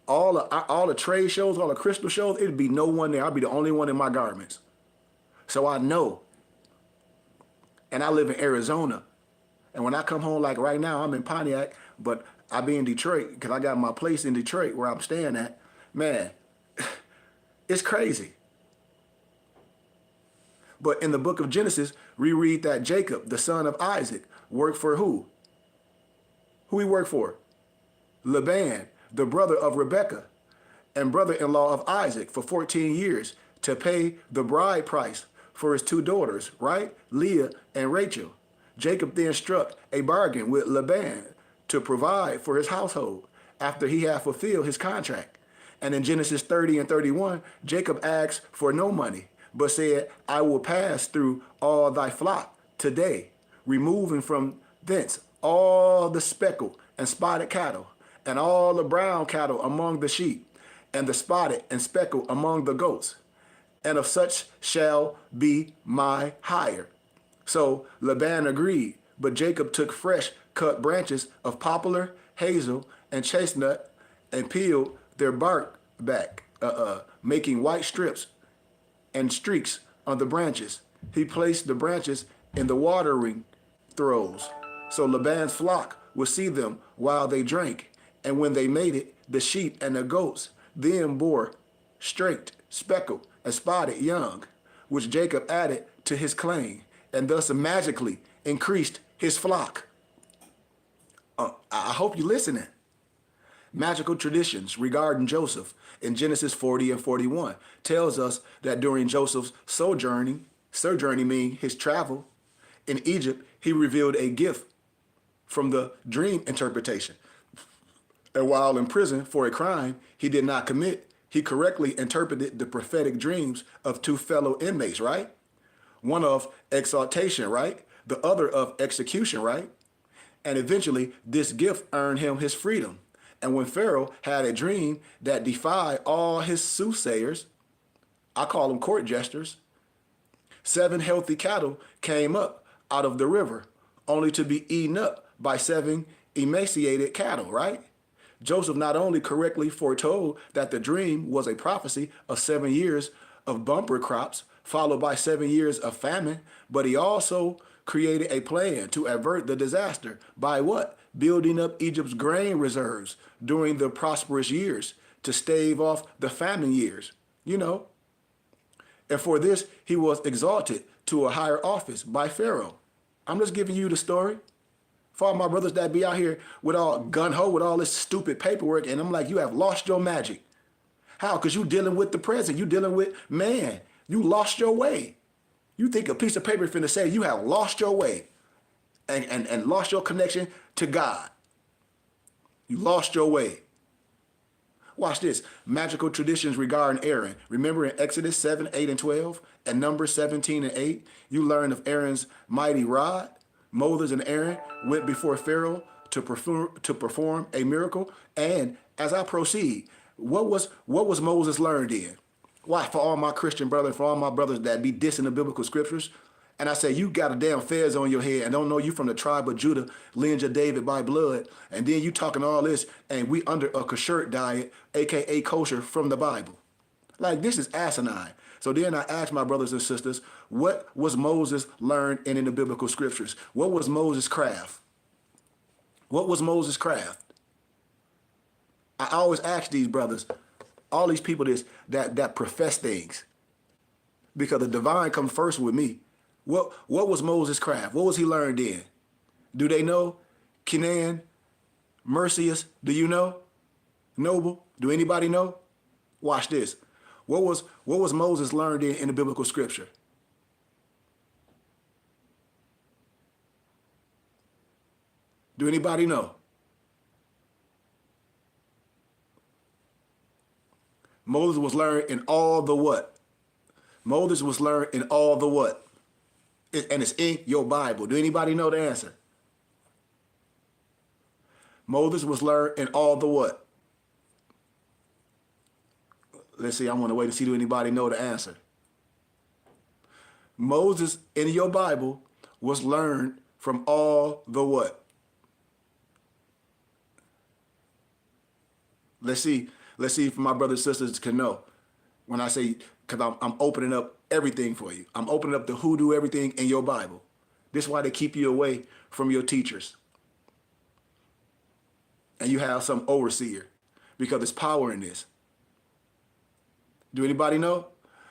All the trade shows, all the crystal shows, it'd be no one there. I'd be the only one in my garments. So I know. And I live in Arizona. And when I come home, like right now, I'm in Pontiac, but I be in Detroit because I got my place in Detroit where I'm staying at. Man, it's crazy. But in the book of Genesis, we read that Jacob, the son of Isaac, worked for who? Who he worked for? Laban, the brother of Rebekah and brother-in-law of Isaac, for 14 years to pay the bride price for his 2 daughters, right? Leah and Rachel. Jacob then struck a bargain with Laban to provide for his household after he had fulfilled his contract. And in Genesis 30 and 31, Jacob asked for no money, but said, I will pass through all thy flock today, removing from thence all the speckled and spotted cattle, and all the brown cattle among the sheep, and the spotted and speckled among the goats, and of such shall be my hire. So Laban agreed, but Jacob took fresh cut branches of poplar, hazel, and chestnut, and peeled their bark back, making white strips and streaks on the branches. He placed the branches in the watering throws, so Laban's flock would see them while they drank. And when they made it, the sheep and the goats then bore straight, speckled, and spotted young, which Jacob added to his claim, and thus magically increased his flock. I hope you're listening. Magical traditions regarding Joseph in Genesis 40 and 41 tells us that during Joseph's sojourning meaning his travel in Egypt, he revealed a gift from the dream interpretation. And while in prison for a crime he did not commit, he correctly interpreted the prophetic dreams of two fellow inmates, right? One of exaltation, right? The other of execution, right? And eventually, this gift earned him his freedom. And when Pharaoh had a dream that defied all his soothsayers, I call them court jesters, 7 healthy cattle came up out of the river, only to be eaten up by 7 emaciated cattle, right? Joseph not only correctly foretold that the dream was a prophecy of 7 years of bumper crops, followed by 7 years of famine, but he also created a plan to avert the disaster by what? Building up Egypt's grain reserves during the prosperous years to stave off the famine years, you know. And for this, he was exalted to a higher office by Pharaoh. I'm just giving you the story. For all my brothers that be out here with all gun-ho, with all this stupid paperwork, and I'm like, you have lost your magic. How? Because you dealing with the present. You dealing with man. You lost your way. You think a piece of paper is finna say you have lost your way and lost your connection to God. You lost your way. Watch this. Magical traditions regarding Aaron. Remember in Exodus 7, 8, and 12, and Numbers 17 and 8, you learn of Aaron's mighty rod. Moses and Aaron went before Pharaoh to perform a miracle. And as I proceed, what was Moses learned in? Why? For all my Christian brothers, for all my brothers that be dissing the biblical scriptures, and I say, you got a damn fez on your head and don't know you from the tribe of Judah, lineage of David by blood, and then you talking all this, and we under a kasher diet, a.k.a. kosher from the Bible. Like, this is asinine. So then I asked my brothers and sisters, what was Moses learned in the biblical scriptures? What was Moses' craft? What was Moses' craft? I always ask these brothers, all these people that profess things, because the divine comes first with me. What was Moses' craft? What was he learned in? Do they know? Kenan, Mercius, do you know? Noble, do anybody know? Watch this. What was Moses learned in the biblical scripture? Do anybody know? Moses was learned in all the what? Moses was learned in all the what? And it's in your Bible. Do anybody know the answer? Moses was learned in all the what? Let's see, I want to wait to see do anybody know the answer. Moses in your Bible was learned from all the what? Let's see if my brothers and sisters can know. When I say, because I'm opening up everything for you. I'm opening up the hoodoo everything in your Bible. This is why they keep you away from your teachers. And you have some overseer, because there's power in this. Do anybody know?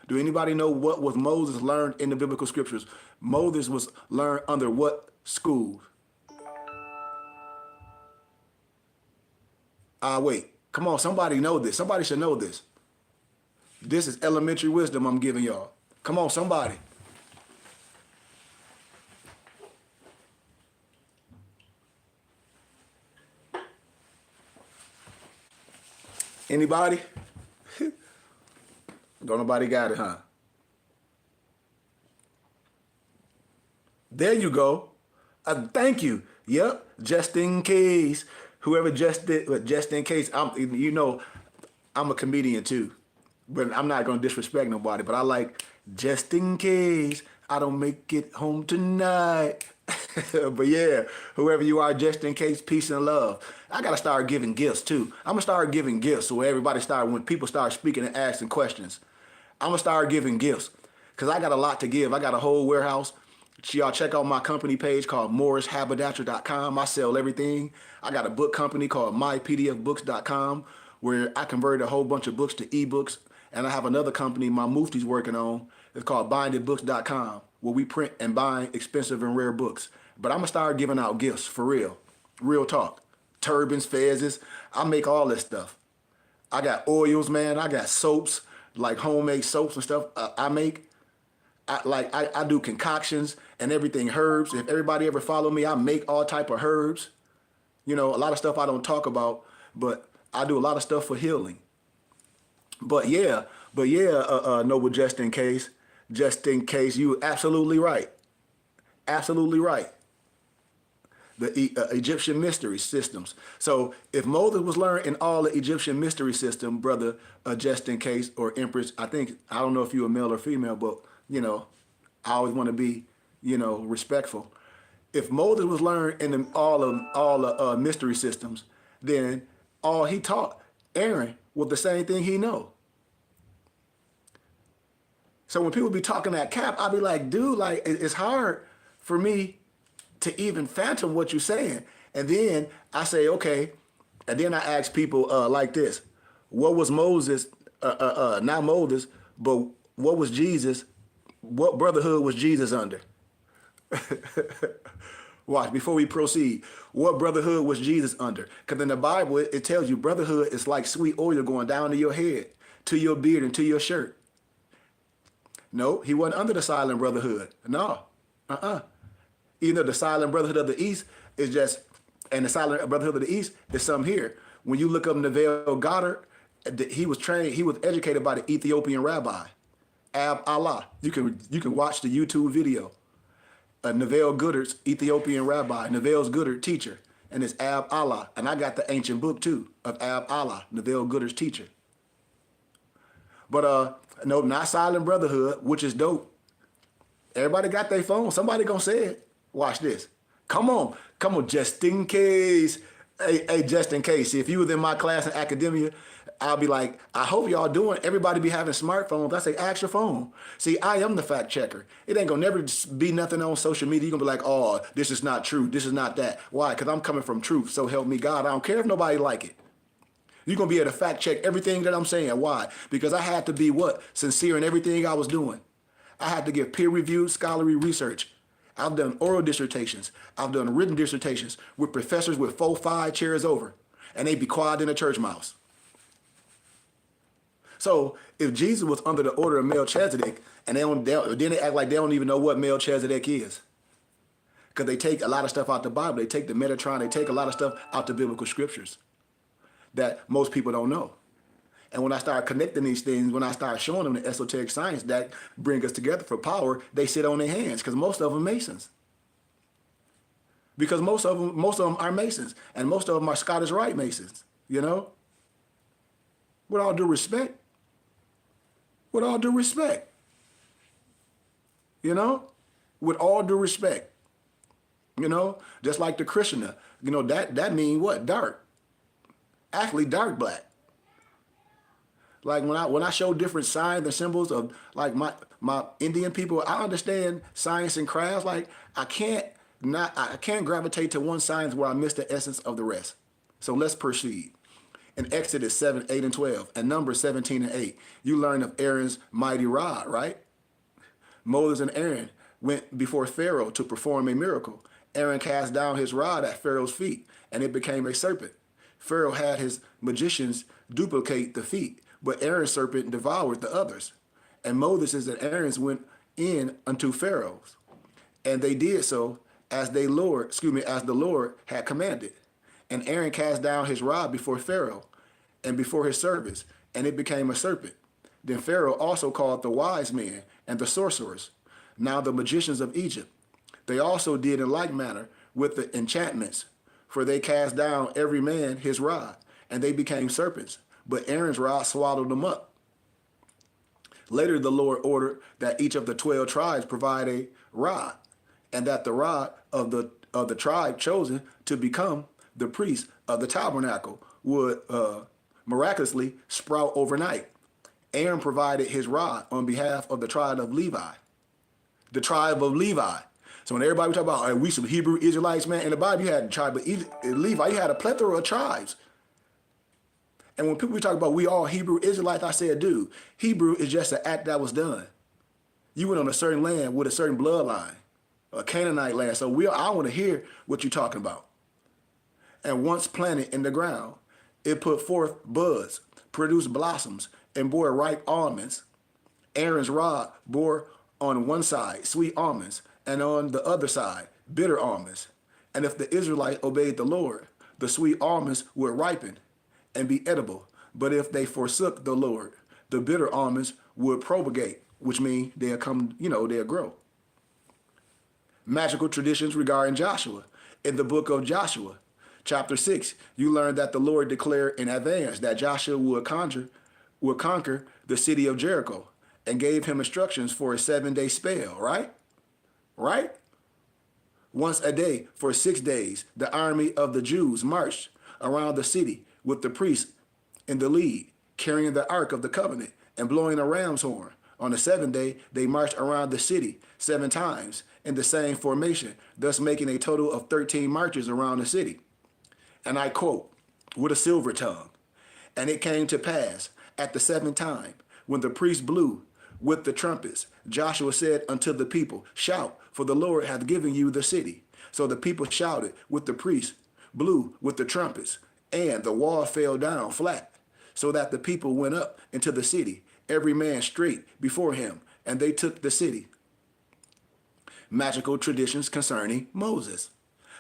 Do anybody know what was Moses learned in the biblical scriptures? Moses was learned under what school? Wait. Come on, somebody know this. Somebody should know this. This is elementary wisdom I'm giving y'all. Come on, somebody. Anybody? Don't nobody got it, huh? There you go. Thank you. Yep, just in case. Whoever just in case, I'm a comedian too, but I'm not gonna disrespect nobody. But I like just in case I don't make it home tonight. But yeah, whoever you are, just in case, peace and love. I gotta start giving gifts too. I'm gonna start giving gifts so when people start speaking and asking questions, I'm gonna start giving gifts because I got a lot to give. I got a whole warehouse. Y'all check out my company page called morrishaberdasher.com. I sell everything. I got a book company called mypdfbooks.com where I converted a whole bunch of books to ebooks. And I have another company my mufti's working on. It's called bindedbooks.com where we print and bind expensive and rare books. But I'm going to start giving out gifts for real. Real talk. Turbans, fezzes. I make all this stuff. I got oils, man. I got soaps, like homemade soaps and stuff I make. I do concoctions and everything, herbs. If everybody ever follow me, I make all type of herbs. A lot of stuff I don't talk about, but I do a lot of stuff for healing. But yeah, Noble, just in case, you absolutely right. Absolutely right. The Egyptian mystery systems. So if Moses was learned in all the Egyptian mystery system, brother, just in case, or empress, I don't know if you're a male or female, but I always want to be, respectful. If Moses was learned in all the mystery systems, then all he taught Aaron was the same thing he know. So when people be talking that cap, I'll be like, dude, like it's hard for me to even phantom what you're saying. And then I say, okay, and then I ask people like this: what was Moses? Not Moses, but what was Jesus? What brotherhood was Jesus under? Watch, before we proceed, what brotherhood was Jesus under? Because in the Bible, it tells you brotherhood is like sweet oil going down to your head, to your beard, and to your shirt. No, he wasn't under the silent brotherhood. No. Either the silent brotherhood of the East is just, and the silent brotherhood of the East is some here. When you look up Neville Goddard, he was educated by the Ethiopian rabbi. Ab Allah. You can watch the YouTube video. Neville Goddard's Ethiopian rabbi, Neville's Goddard teacher, and it's Ab Allah. And I got the ancient book too of Ab Allah, Neville Goddard's teacher. But no, not silent brotherhood, which is dope. Everybody got their phone. Somebody gonna say it. Watch this. Come on, just in case. Hey, just in case. See, if you was in my class in academia, I'll be like, I hope y'all doing. Everybody be having smartphones. I say, ask your phone. See, I am the fact checker. It ain't gonna never be nothing on social media. You're gonna be like, oh, this is not true. This is not that. Why? Because I'm coming from truth. So help me God. I don't care if nobody like it. You're gonna be able to fact check everything that I'm saying. Why? Because I had to be what? Sincere in everything I was doing. I had to give peer-reviewed scholarly research. I've done oral dissertations. I've done written dissertations with professors with 4-5 chairs over, and they be quiet in a church mouse. So if Jesus was under the order of Melchizedek, and then they act like they don't even know what Melchizedek is, because they take a lot of stuff out the Bible. They take the Metatron. They take a lot of stuff out the biblical scriptures that most people don't know. And when I start connecting these things, when I start showing them the esoteric science that bring us together for power, they sit on their hands because most of them Masons. Because most of them are Masons, and most of them are Scottish Rite Masons. With all due respect. With all due respect. With all due respect. Just like the Krishna. That mean what? Dark. Actually, dark black. Like when I show different signs and symbols of like my Indian people, I understand science and crafts. Like I can't gravitate to one science where I miss the essence of the rest. So let's proceed. In Exodus 7, 8, and 12, and Numbers 17 and 8, you learn of Aaron's mighty rod, right? Moses and Aaron went before Pharaoh to perform a miracle. Aaron cast down his rod at Pharaoh's feet, and it became a serpent. Pharaoh had his magicians duplicate the feet, but Aaron's serpent devoured the others. And Moses and Aaron's went in unto Pharaoh's, and they did so as the Lord had commanded. And Aaron cast down his rod before Pharaoh and before his servants, and it became a serpent. Then Pharaoh also called the wise men and the sorcerers, now the magicians of Egypt. They also did in like manner with the enchantments for they cast down every man his rod, and they became serpents. But Aaron's rod swallowed them up. Later, the Lord ordered that each of the 12 tribes provide a rod, and that the rod of the tribe chosen to become the priest of the tabernacle would miraculously sprout overnight. Aaron provided his rod on behalf of the tribe of Levi. The tribe of Levi. So when everybody talk about, we some Hebrew Israelites, man, in the Bible you had the tribe of Levi, you had a plethora of tribes. And when people talk about we all Hebrew Israelites, I said, dude, Hebrew is just an act that was done. You went on a certain land with a certain bloodline, a Canaanite land. So I want to hear what you're talking about. And once planted in the ground, it put forth buds, produced blossoms, and bore ripe almonds. Aaron's rod bore on one side sweet almonds, and on the other side bitter almonds. And if the Israelites obeyed the Lord, the sweet almonds would ripen and be edible. But if they forsook the Lord, the bitter almonds would propagate, which means they'll come, they'll grow. Magical traditions regarding Joshua. In the book of Joshua, chapter 6, you learn that the Lord declared in advance that Joshua would conquer the city of Jericho and gave him instructions for a 7-day spell, right? Right? Once a day for 6 days, the army of the Jews marched around the city with the priests in the lead, carrying the Ark of the Covenant and blowing a ram's horn. On the 7th day, they marched around the city 7 times in the same formation, thus making a total of 13 marches around the city. And I quote, with a silver tongue, "And it came to pass at the 7th time, when the priests blew with the trumpets, Joshua said unto the people, Shout, for the Lord hath given you the city. So the people shouted with the priests, blew with the trumpets, and the wall fell down flat, so that the people went up into the city, every man straight before him, and they took the city." Magical traditions concerning Moses.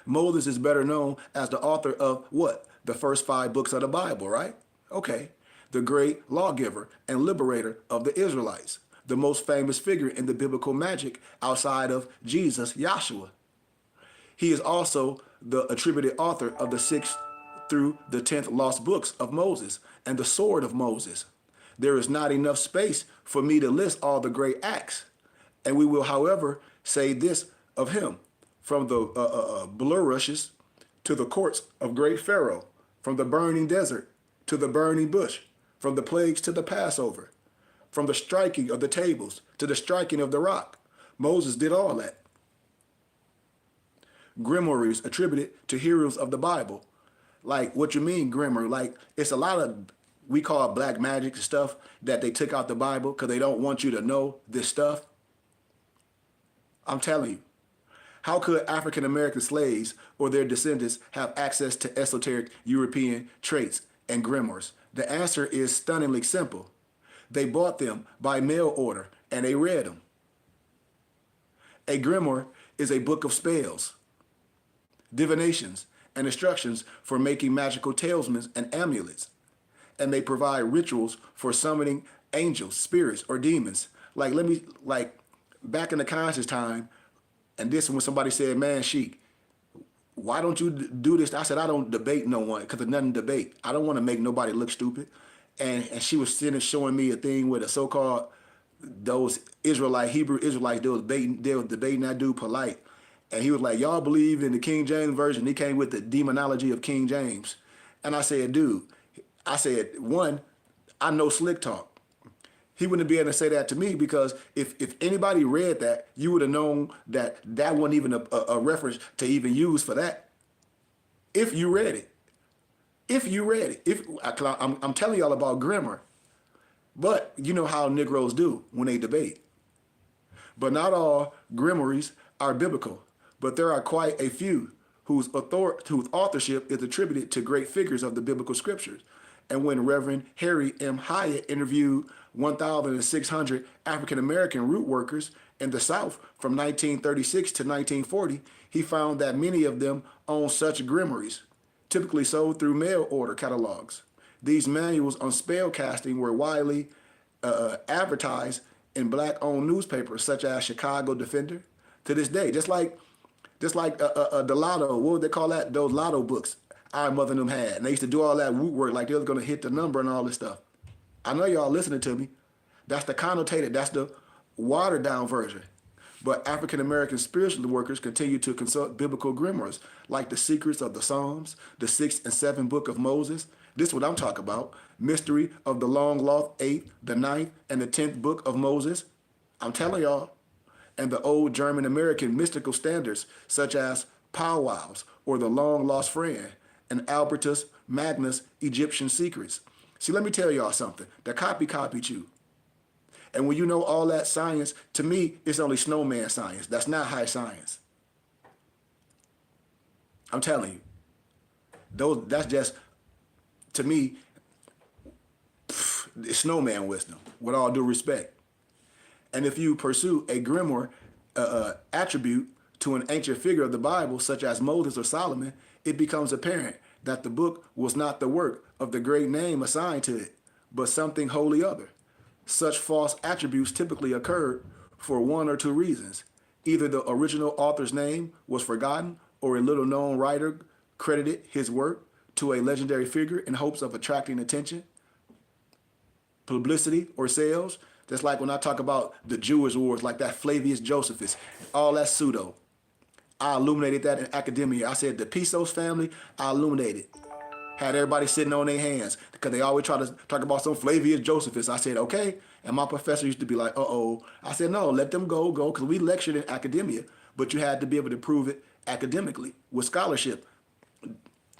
Moses is better known as the author of what? The first 5 books of the Bible, right? Okay. The great lawgiver and liberator of the Israelites. The most famous figure in the biblical magic outside of Jesus, Yahshua. He is also the attributed author of the 6th through the 10th lost books of Moses and the sword of Moses. There is not enough space for me to list all the great acts. And we will, however, say this of him: from the bulrushes to the courts of great Pharaoh, from the burning desert to the burning bush, from the plagues to the Passover, from the striking of the tables to the striking of the rock. Moses did all that. Grimoires attributed to heroes of the Bible. Like, what you mean, grimoire? Like, it's a lot of, we call it black magic stuff that they took out the Bible because they don't want you to know this stuff. I'm telling you. How could African American slaves or their descendants have access to esoteric European traits and grimoires? The answer is stunningly simple. They bought them by mail order and they read them. A grimoire is a book of spells, divinations, and instructions for making magical talismans and amulets. And they provide rituals for summoning angels, spirits, or demons. Like back in the conscious time, and this when somebody said, "Man, Sheik, why don't you do this?" I said, "I don't debate no one because there's nothing to debate. I don't want to make nobody look stupid." And she was sitting showing me a thing with a so-called, those Hebrew Israelites, they were debating that dude polite. And he was like, "Y'all believe in the King James Version?" He came with the demonology of King James. And I said, dude, one, I know slick talk. He wouldn't be able to say that to me because if anybody read that, you would have known that that wasn't even a reference to even use for that. If you read it. I'm telling y'all about grammar. But you know how Negroes do when they debate. But not all grimoires are biblical, but there are quite a few whose authorship is attributed to great figures of the biblical scriptures. And when Reverend Harry M. Hyatt interviewed 1,600 African-American root workers in the South from 1936 to 1940, he found that many of them owned such grimoires, typically sold through mail order catalogs. These manuals on spell casting were widely advertised in black-owned newspapers such as Chicago Defender to this day. Just Just like the lotto, what would they call that? Those lotto books our mother and them had. And they used to do all that root work like they was going to hit the number and all this stuff. I know y'all listening to me. That's the connotated, that's the watered down version. But African American spiritual workers continue to consult biblical grimoires like the secrets of the Psalms, the 6th and 7th book of Moses. This is what I'm talking about. Mystery of the long lost 8th, the 9th, and the 10th book of Moses. I'm telling y'all. And the old German American mystical standards such as powwows or the long lost friend and Albertus Magnus Egyptian secrets. See, let me tell y'all something. The copied you. And when you know all that science, to me, it's only snowman science. That's not high science. I'm telling you. That's just, to me, it's snowman wisdom, with all due respect. And if you pursue a grimoire attribute to an ancient figure of the Bible, such as Moses or Solomon, it becomes apparent that the book was not the work of the great name assigned to it, but something wholly other. Such false attributes typically occurred for one or two reasons. Either the original author's name was forgotten, or a little-known writer credited his work to a legendary figure in hopes of attracting attention, publicity, or sales. Just like when I talk about the Jewish wars, like that Flavius Josephus, all that pseudo. I illuminated that in academia. I said the Pisos family, I illuminated. Had everybody sitting on their hands because they always try to talk about some Flavius Josephus. I said, okay. And my professor used to be like, uh-oh. I said, no, let them go, because we lectured in academia, but you had to be able to prove it academically with scholarship.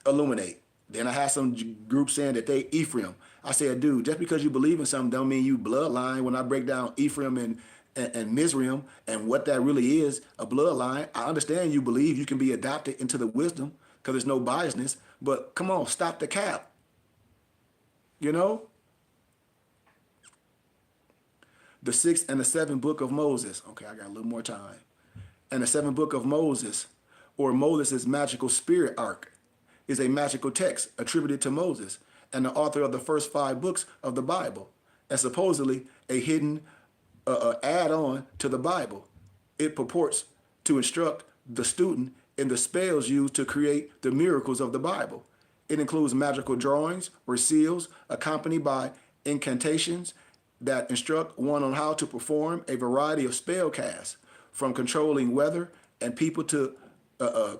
Illuminate. Then I had some group saying that they Ephraim. I said, dude, just because you believe in something don't mean you bloodline. When I break down Ephraim and Mizraim and what that really is, a bloodline, I understand you believe you can be adopted into the wisdom because there's no biasness. But come on, stop the cap. You know? The 6th and the 7th book of Moses. Okay, I got a little more time. And the 7th book of Moses, or Moses' magical spirit arc, is a magical text attributed to Moses and the author of the first 5 books of the Bible, and supposedly a hidden add-on to the Bible. It purports to instruct the student in the spells used to create the miracles of the Bible. It includes magical drawings or seals accompanied by incantations that instruct one on how to perform a variety of spell casts, from controlling weather and people to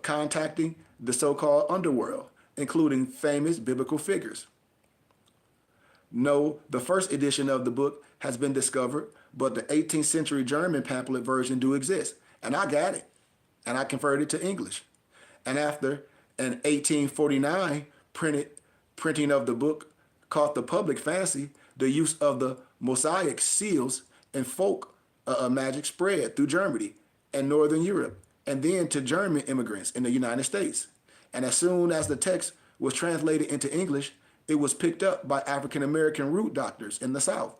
contacting the so-called underworld, including famous biblical figures. No, the first edition of the book has been discovered, but the 18th century German pamphlet version do exist, and I got it. And I converted it to English. And after an 1849 printing of the book caught the public fancy, the use of the mosaic seals and folk magic spread through Germany and Northern Europe, and then to German immigrants in the United States. And as soon as the text was translated into English, it was picked up by African American root doctors in the South,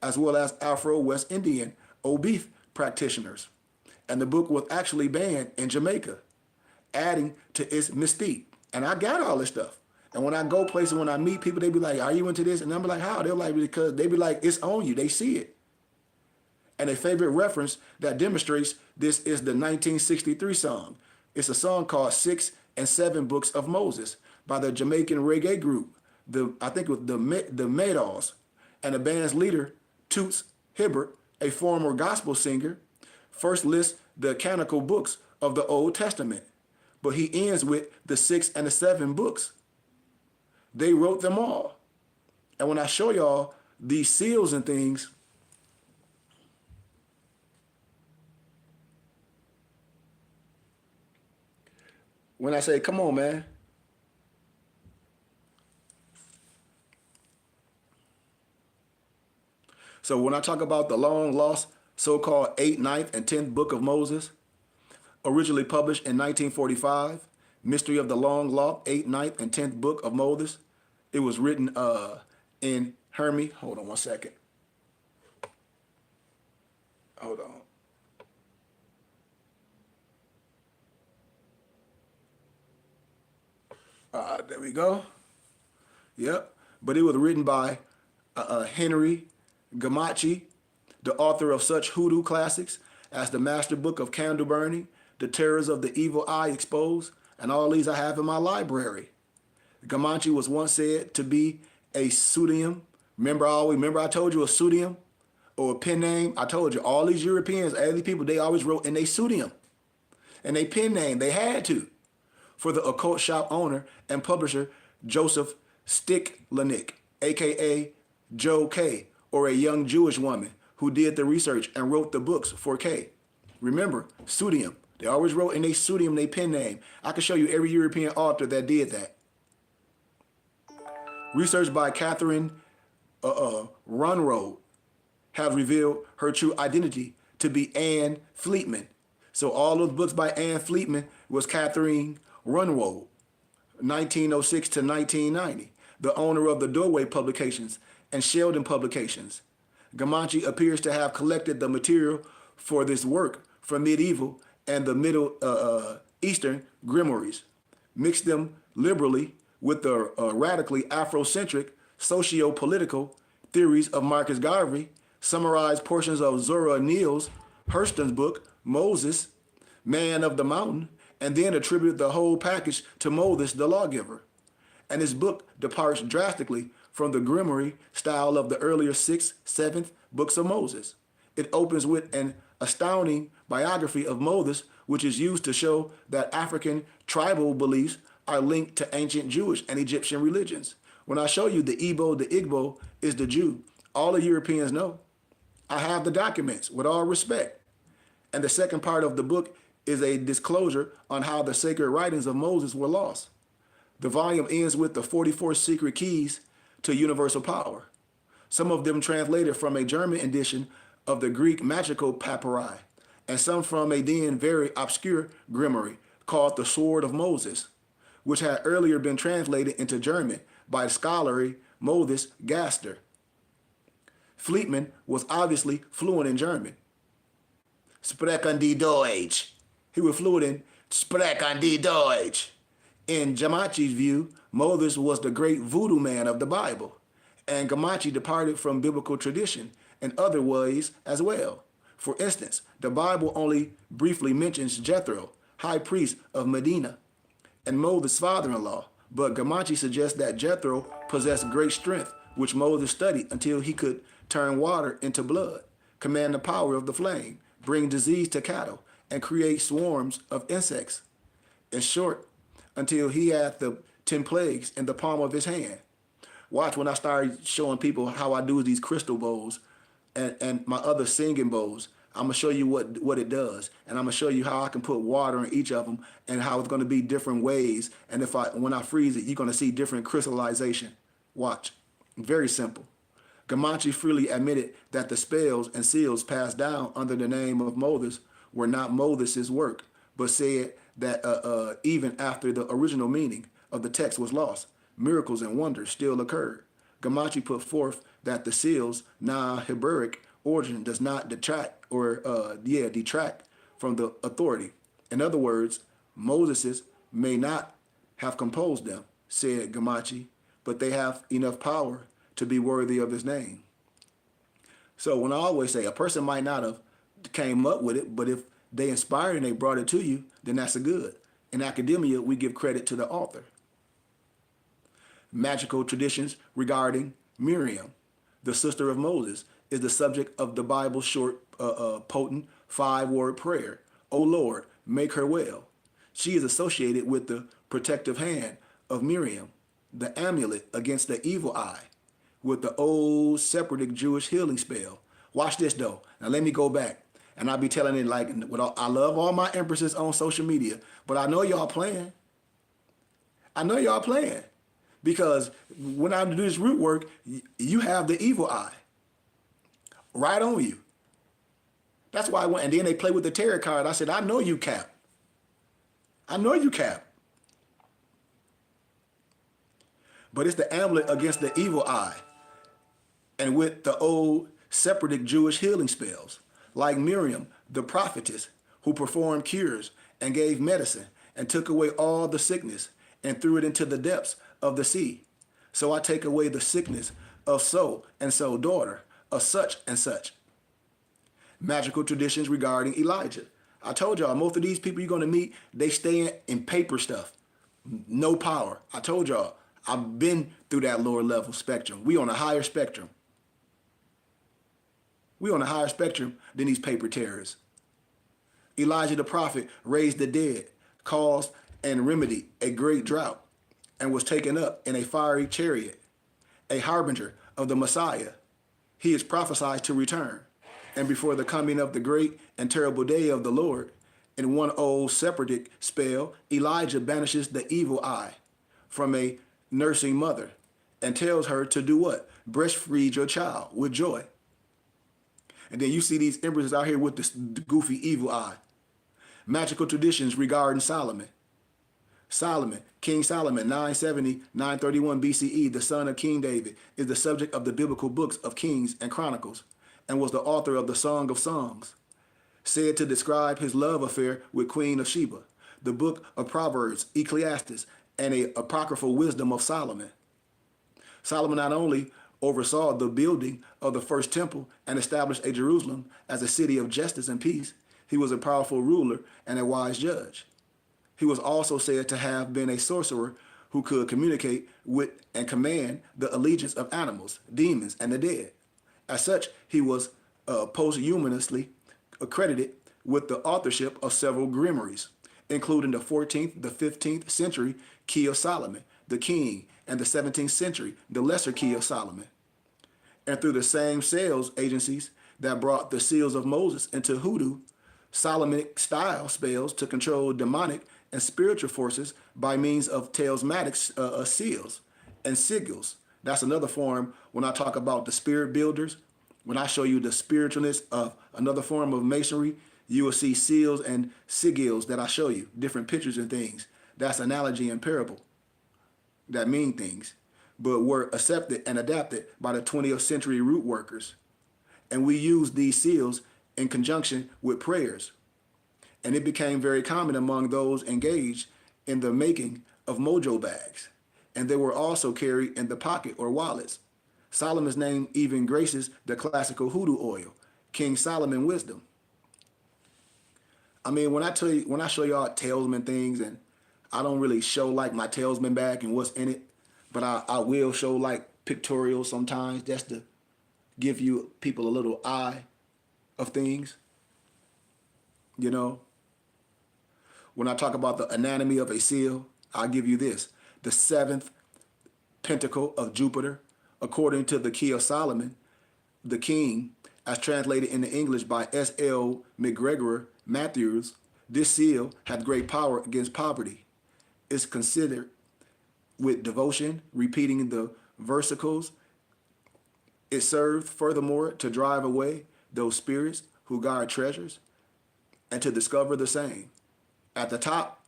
as well as Afro-West Indian Obeah practitioners. And the book was actually banned in Jamaica, adding to its mystique. And I got all this stuff. And when I go places, when I meet people, they be like, are you into this? And I'm like, how? They're like, because they be like, it's on you. They see it. And a favorite reference that demonstrates this is the 1963 song. It's a song called 6 and 7 Books of Moses by the Jamaican reggae group, I think it was the Maydals. And the band's leader, Toots Hibbert, a former gospel singer, first lists the canonical books of the Old Testament, but he ends with the 6 and the 7 books. They wrote them all. And when I show y'all these seals and things, when I say, come on, man. So when I talk about the long lost so-called 8th, 9th, and 10th book of Moses, originally published in 1945, Mystery of the Long Lost 8th, 9th, and 10th book of Moses. It was written in Hermey. Hold on one second. Hold on. There we go. Yep. But it was written by Henry Gamache, the author of such hoodoo classics as the Master Book of Candle Burning, The Terrors of the Evil Eye Exposed, and all these I have in my library. Gamache was once said to be a pseudonym. Remember I told you a pseudonym or a pen name? I told you all these Europeans, all these people, they always wrote in a pseudonym and a pen name. They had to. For the occult shop owner and publisher Joseph Stiklenick, aka Joe K, or a young Jewish woman who did the research and wrote the books for K. Remember, pseudonym. They always wrote in a pseudonym, they pen name. I can show you every European author that did that. Research by Catherine Runroad have revealed her true identity to be Anne Fleetman. So all those books by Anne Fleetman was Catherine Runroad, 1906 to 1990, the owner of the Doorway Publications and Sheldon Publications. Gamache appears to have collected the material for this work from medieval and the Middle Eastern grimoires, mixed them liberally with the radically Afrocentric socio-political theories of Marcus Garvey, summarized portions of Zora Neale's Hurston's book, Moses, Man of the Mountain, and then attributed the whole package to Moses the lawgiver. And his book departs drastically from the grimoire style of the earlier 6th, 7th books of Moses. It opens with an astounding biography of Moses, which is used to show that African tribal beliefs are linked to ancient Jewish and Egyptian religions. When I show you the Igbo is the Jew, all the Europeans know. I have the documents with all respect. And the second part of the book is a disclosure on how the sacred writings of Moses were lost. The volume ends with the 44 secret keys to universal power, some of them translated from a German edition of the Greek magical papyri, and some from a then very obscure grimoire called the Sword of Moses, which had earlier been translated into German by the scholarly Moses Gaster. Fleetman was obviously fluent in German. Sprechen die Deutsch. He was fluent in Sprechen die Deutsch. In Gamache's view, Moses was the great voodoo man of the Bible, and Gamache departed from biblical tradition in other ways as well. For instance, the Bible only briefly mentions Jethro, high priest of Medina, and Moses' father-in-law, but Gamache suggests that Jethro possessed great strength, which Moses studied until he could turn water into blood, command the power of the flame, bring disease to cattle, and create swarms of insects. In short, until he had the 10 plagues in the palm of his hand. Watch when I start showing people how I do these crystal bowls and my other singing bowls. I'm going to show you what it does. And I'm going to show you how I can put water in each of them and how it's going to be different ways. And when I freeze it, you're going to see different crystallization. Watch. Very simple. Gamache freely admitted that the spells and seals passed down under the name of Moses were not Moses' work, but said that even after the original meaning of the text was lost, miracles and wonders still occurred. Gamache put forth that the seals' non-Hebrewic origin does not detract from the authority. In other words, Moses may not have composed them, said Gamache, but they have enough power to be worthy of his name. So when I always say a person might not have came up with it, but if they inspired and they brought it to you, then that's a good. In academia, we give credit to the author. Magical traditions regarding Miriam, the sister of Moses, is the subject of the Bible's short, potent 5-word prayer. O Lord, make her well. She is associated with the protective hand of Miriam, the amulet against the evil eye, with the old separative Jewish healing spell. Watch this though. Now let me go back. And I'll be telling it like, I love all my empresses on social media, but I know y'all playing. I know y'all playing. Because when I do this root work, you have the evil eye right on you. That's why I went, and then they play with the tarot card. I said, I know you, Cap. I know you, Cap. But it's the amulet against the evil eye. And with the old separative Jewish healing spells, like Miriam, the prophetess, who performed cures and gave medicine and took away all the sickness and threw it into the depths of the sea. So I take away the sickness of so and so, daughter of such and such. Magical traditions regarding Elijah. I told y'all, most of these people you're going to meet, they stay in paper stuff. No power. I told y'all, I've been through that lower level spectrum. We on a higher spectrum. We on a higher spectrum than these paper terrorists. Elijah the prophet raised the dead, caused and remedied a great drought, and was taken up in a fiery chariot, a harbinger of the Messiah. He is prophesied to return. And before the coming of the great and terrible day of the Lord, in one old separatic spell, Elijah banishes the evil eye from a nursing mother and tells her to do what? Breastfeed your child with joy. And then you see these emperors out here with this goofy evil eye. Magical traditions regarding Solomon. King Solomon, 970, 931 BCE, the son of King David, is the subject of the biblical books of Kings and Chronicles, and was the author of the Song of Songs, said to describe his love affair with Queen of Sheba, the book of Proverbs, Ecclesiastes, and a apocryphal wisdom of Solomon. Solomon not only oversaw the building of the first temple and established a Jerusalem as a city of justice and peace, he was a powerful ruler and a wise judge. He was also said to have been a sorcerer who could communicate with and command the allegiance of animals, demons, and the dead. As such, he was posthumously accredited with the authorship of several grimoires, including the 14th, the 15th century Key of Solomon, the King, and the 17th century, the Lesser Key of Solomon. And through the same sales agencies that brought the seals of Moses into hoodoo, Solomonic style spells to control demonic and spiritual forces by means of talismanic seals and sigils. That's another form when I talk about the spirit builders. When I show you the spiritualness of another form of masonry, you will see seals and sigils that I show you, different pictures and things. That's analogy and parable that mean things, but were accepted and adapted by the 20th century root workers. And we use these seals in conjunction with prayers. And it became very common among those engaged in the making of mojo bags. And they were also carried in the pocket or wallets. Solomon's name even graces the classical hoodoo oil, King Solomon wisdom. I mean, when I show y'all talisman things, and I don't really show like my talisman bag and what's in it, but I will show like pictorials sometimes just to give you people a little eye of things. You know, when I talk about the anatomy of a seal, I'll give you this. The seventh pentacle of Jupiter, according to the Key of Solomon, the king, as translated into English by S.L. McGregor Matthews, this seal hath great power against poverty. It's considered with devotion, repeating the versicles. It served furthermore to drive away those spirits who guard treasures and to discover the same. At the top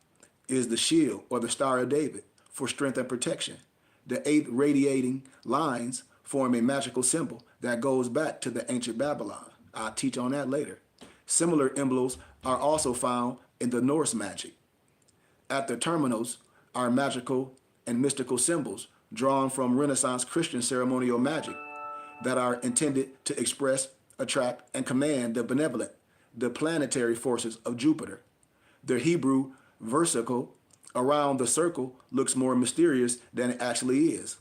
is the shield or the Star of David for strength and protection. The 8 radiating lines form a magical symbol that goes back to the ancient Babylon. I'll teach on that later. Similar emblems are also found in the Norse magic. At the terminals are magical and mystical symbols drawn from Renaissance Christian ceremonial magic that are intended to express, attract, and command the benevolent, the planetary forces of Jupiter. The Hebrew versicle around the circle looks more mysterious than it actually is.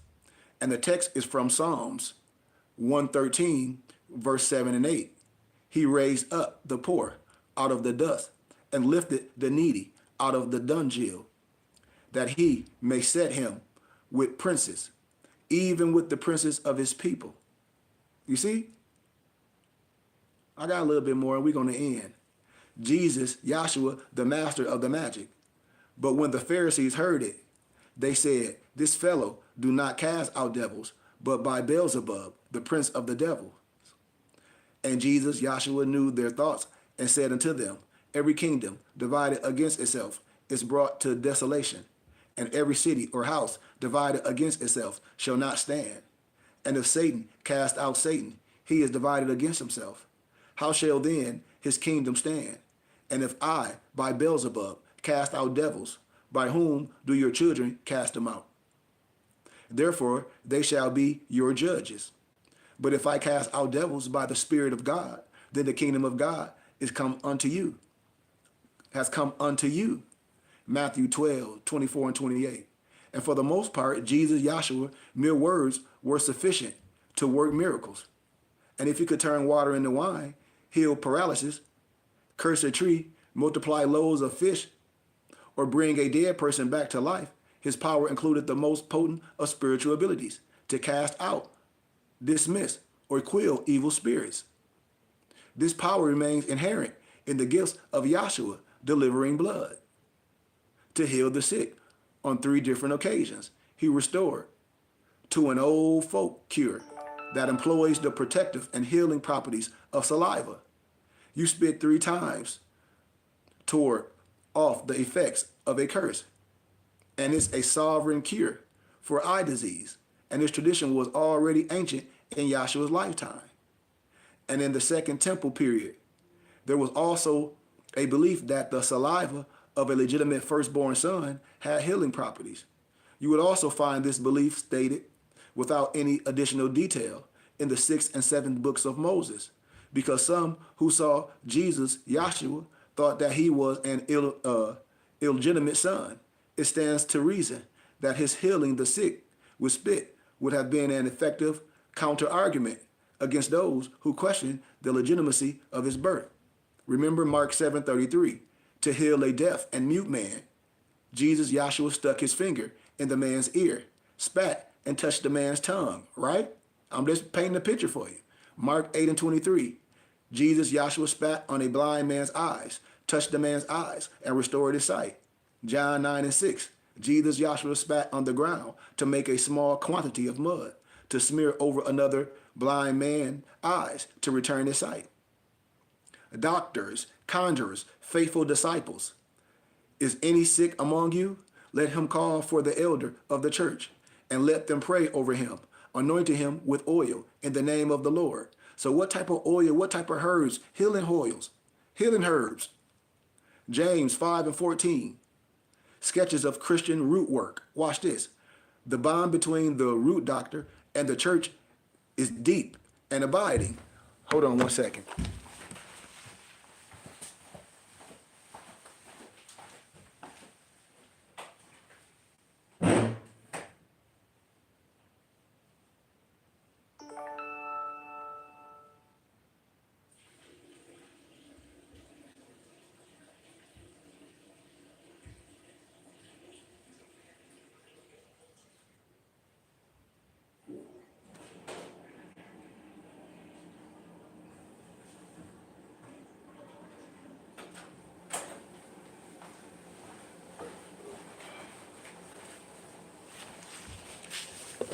And the text is from Psalms 113, verse 7 and 8. He raised up the poor out of the dust and lifted the needy out of the dunghill, that he may set him with princes, even with the princes of his people. You see? I got a little bit more and we're going to end. Jesus, Yahshua, the master of the magic. But when the Pharisees heard it, they said, this fellow do not cast out devils, but by Beelzebub, the prince of the devils. And Jesus, Yahshua, knew their thoughts and said unto them, every kingdom divided against itself is brought to desolation, and every city or house divided against itself shall not stand. And if Satan cast out Satan, he is divided against himself. How shall then his kingdom stand? And if I, by Beelzebub, cast out devils, by whom do your children cast them out? Therefore they shall be your judges. But if I cast out devils by the Spirit of God, then the kingdom of God is come unto you. has come unto you. Matthew 12, 24 and 28. And for the most part, Jesus, Yahshua, mere words were sufficient to work miracles. And if he could turn water into wine, heal paralysis, curse a tree, multiply loaves of fish, or bring a dead person back to life, his power included the most potent of spiritual abilities to cast out, dismiss, or quill evil spirits. This power remains inherent in the gifts of Yahshua delivering blood. To heal the sick on 3 different occasions, he restored to an old folk cure that employs the protective and healing properties of saliva. You spit 3 times toward off the effects of a curse, and it's a sovereign cure for eye disease. And this tradition was already ancient in Yahshua's lifetime. And in the Second Temple period, there was also a belief that the saliva of a legitimate firstborn son had healing properties. You would also find this belief stated without any additional detail in the 6th and 7th books of Moses, because some who saw Jesus, Yahshua, thought that he was an illegitimate son. It stands to reason that his healing the sick with spit would have been an effective counter-argument against those who questioned the legitimacy of his birth. Remember Mark 7:33, to heal a deaf and mute man. Jesus, Yahshua, stuck his finger in the man's ear, spat, and touched the man's tongue, right? I'm just painting a picture for you. Mark 8:23, Jesus, Yahshua, spat on a blind man's eyes, touched the man's eyes, and restored his sight. John 9:6, Jesus, Yahshua, spat on the ground to make a small quantity of mud to smear over another blind man's eyes to return his sight. Doctors, conjurers, faithful disciples. Is any sick among you? Let him call for the elder of the church, and let them pray over him, anointing him with oil in the name of the Lord. So what type of oil, what type of herbs? Healing oils, healing herbs. James 5:14. Sketches of Christian root work. Watch this. The bond between the root doctor and the church is deep and abiding. Hold on 1 second.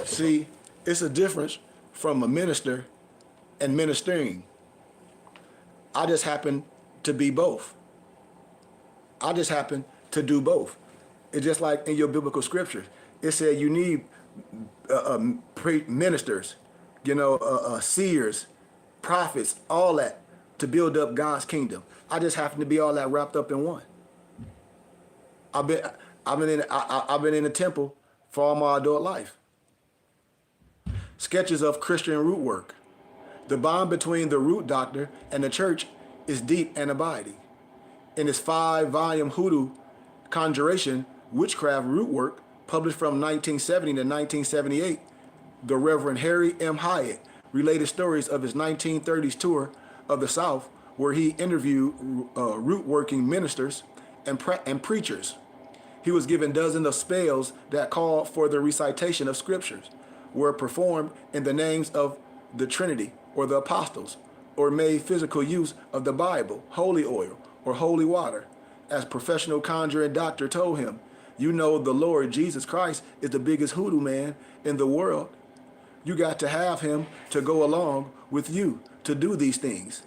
See, it's a difference from a minister and ministering. I just happen to be both. I just happen to do both. It's just like in your biblical scriptures. It said you need ministers, seers, prophets, all that to build up God's kingdom. I just happen to be all that wrapped up in one. I've been in the temple for all my adult life. Sketches of Christian root work. The bond between the root doctor and the church is deep and abiding. In his 5-volume hoodoo conjuration witchcraft root work, published from 1970 to 1978, the Reverend Harry M. Hyatt related stories of his 1930s tour of the South, where he interviewed root-working ministers and preachers. He was given dozens of spells that called for the recitation of scriptures, were performed in the names of the Trinity or the apostles, or made physical use of the Bible, holy oil, or holy water. As professional conjuring doctor told him, you know the Lord Jesus Christ is the biggest hoodoo man in the world. You got to have him to go along with you to do these things.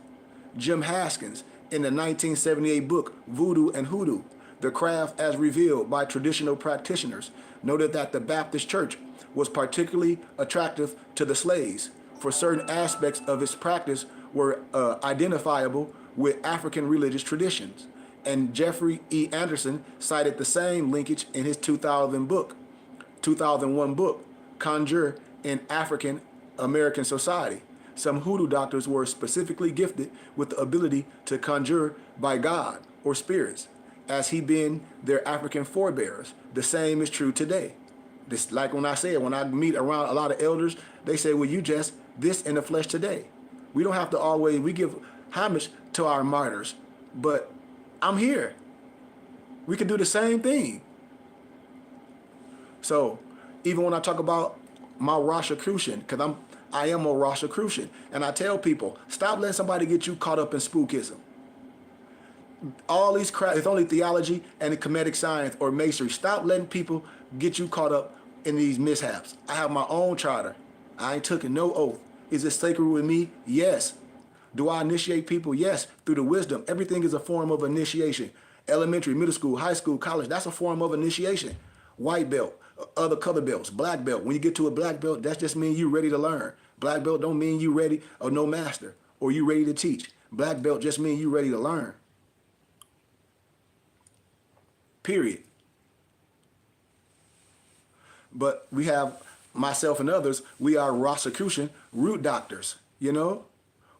Jim Haskins, in the 1978 book, Voodoo and Hoodoo, The Craft as Revealed by Traditional Practitioners, noted that the Baptist Church was particularly attractive to the slaves, for certain aspects of its practice were identifiable with African religious traditions. And Jeffrey E. Anderson cited the same linkage in his 2001 book, Conjure in African American Society. Some hoodoo doctors were specifically gifted with the ability to conjure by God or spirits. as he been their African forebears. The same is true today. This, like when I said, when I meet around a lot of elders, they say, well, you just this in the flesh today. We don't have to always, we give homage to our martyrs, but I'm here. We can do the same thing. So even when I talk about my Rosicrucian, because I am a Rosicrucian, and I tell people, stop letting somebody get you caught up in spookism. All these crap, it's only theology and comedic science or masonry. Stop letting people get you caught up in these mishaps. I have my own charter. I ain't taking no oath. Is it sacred with me? Yes. Do I initiate people? Yes. Through the wisdom. Everything is a form of initiation. Elementary, middle school, high school, college, that's a form of initiation. White belt, other color belts, black belt. When you get to a black belt, that just means you ready to learn. Black belt don't mean you ready or no master or you ready to teach. Black belt just means you ready to learn. Period. But we have, myself and others, we are Rosicrucian root doctors, you know?